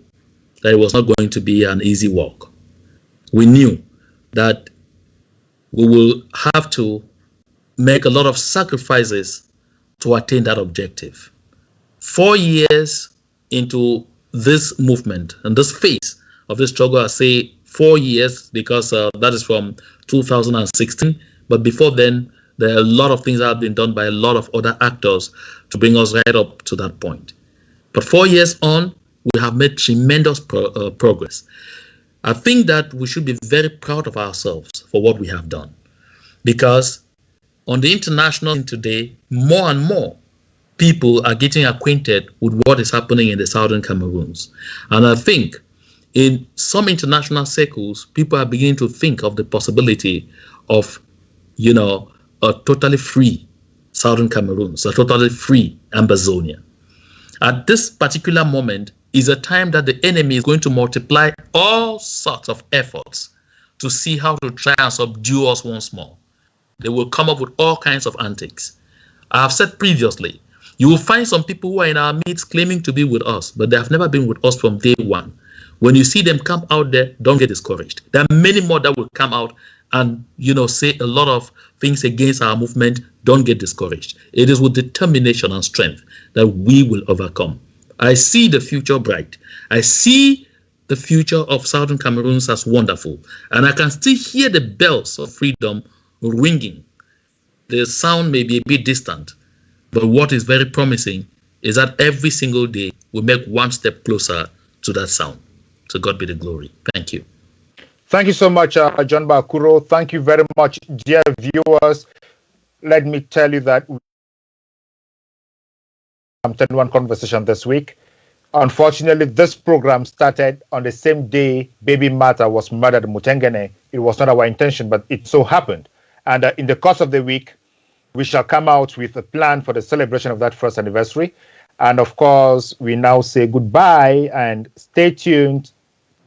that it was not going to be an easy walk. We knew that we will have to make a lot of sacrifices to attain that objective. 4 years into this movement and this phase of this struggle, I say 4 years because that is from 2016. But before then, there are a lot of things that have been done by a lot of other actors to bring us right up to that point. But 4 years on, we have made tremendous progress. I think that we should be very proud of ourselves for what we have done, because on the international scene today, more and more people are getting acquainted with what is happening in the Southern Cameroons. And I think in some international circles, people are beginning to think of the possibility of, a totally free Southern Cameroons, a totally free Ambazonia. At this particular moment is a time that the enemy is going to multiply all sorts of efforts to see how to try and subdue us once more. They will come up with all kinds of antics. I have said previously, you will find some people who are in our midst claiming to be with us, but they have never been with us from day one. When you see them come out there, don't get discouraged. There are many more that will come out and, say a lot of things against our movement. Don't get discouraged. It is with determination and strength that we will overcome. I see the future bright. I see the future of Southern Cameroons as wonderful. And I can still hear the bells of freedom ringing. The sound may be a bit distant, but what is very promising is that every single day we make one step closer to that sound. To God be the glory. Thank you. Thank you so much, John Mbah Akuroh. Thank you very much, dear viewers. Let me tell you that I'm 10-1 conversation this week. Unfortunately, this program started on the same day Baby Martha was murdered in Mutengene. It was not our intention, but it so happened. And in the course of the week, we shall come out with a plan for the celebration of that first anniversary. And of course, we now say goodbye and stay tuned.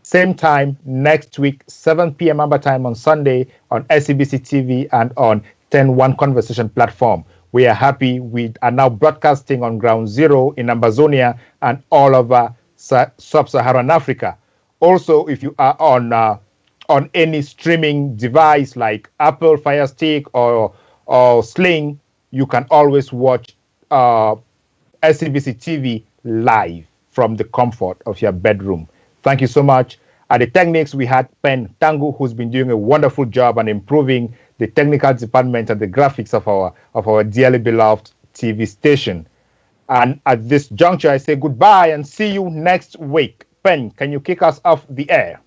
Same time next week, 7 p.m. Amba time on Sunday on SCBC TV and on 10-1 Conversation platform. We are happy we are now broadcasting on Ground Zero in Ambazonia and all over sub-Saharan Africa. Also, if you are on any streaming device like Apple Fire Stick or Sling, you can always watch SCBC TV live from the comfort of your bedroom. Thank you so much. At the techniques, we had Pen Tangu, who's been doing a wonderful job and improving the technical department and the graphics of our dearly beloved TV station. And at this juncture, I say goodbye and see you next week. Pen, can you kick us off the air?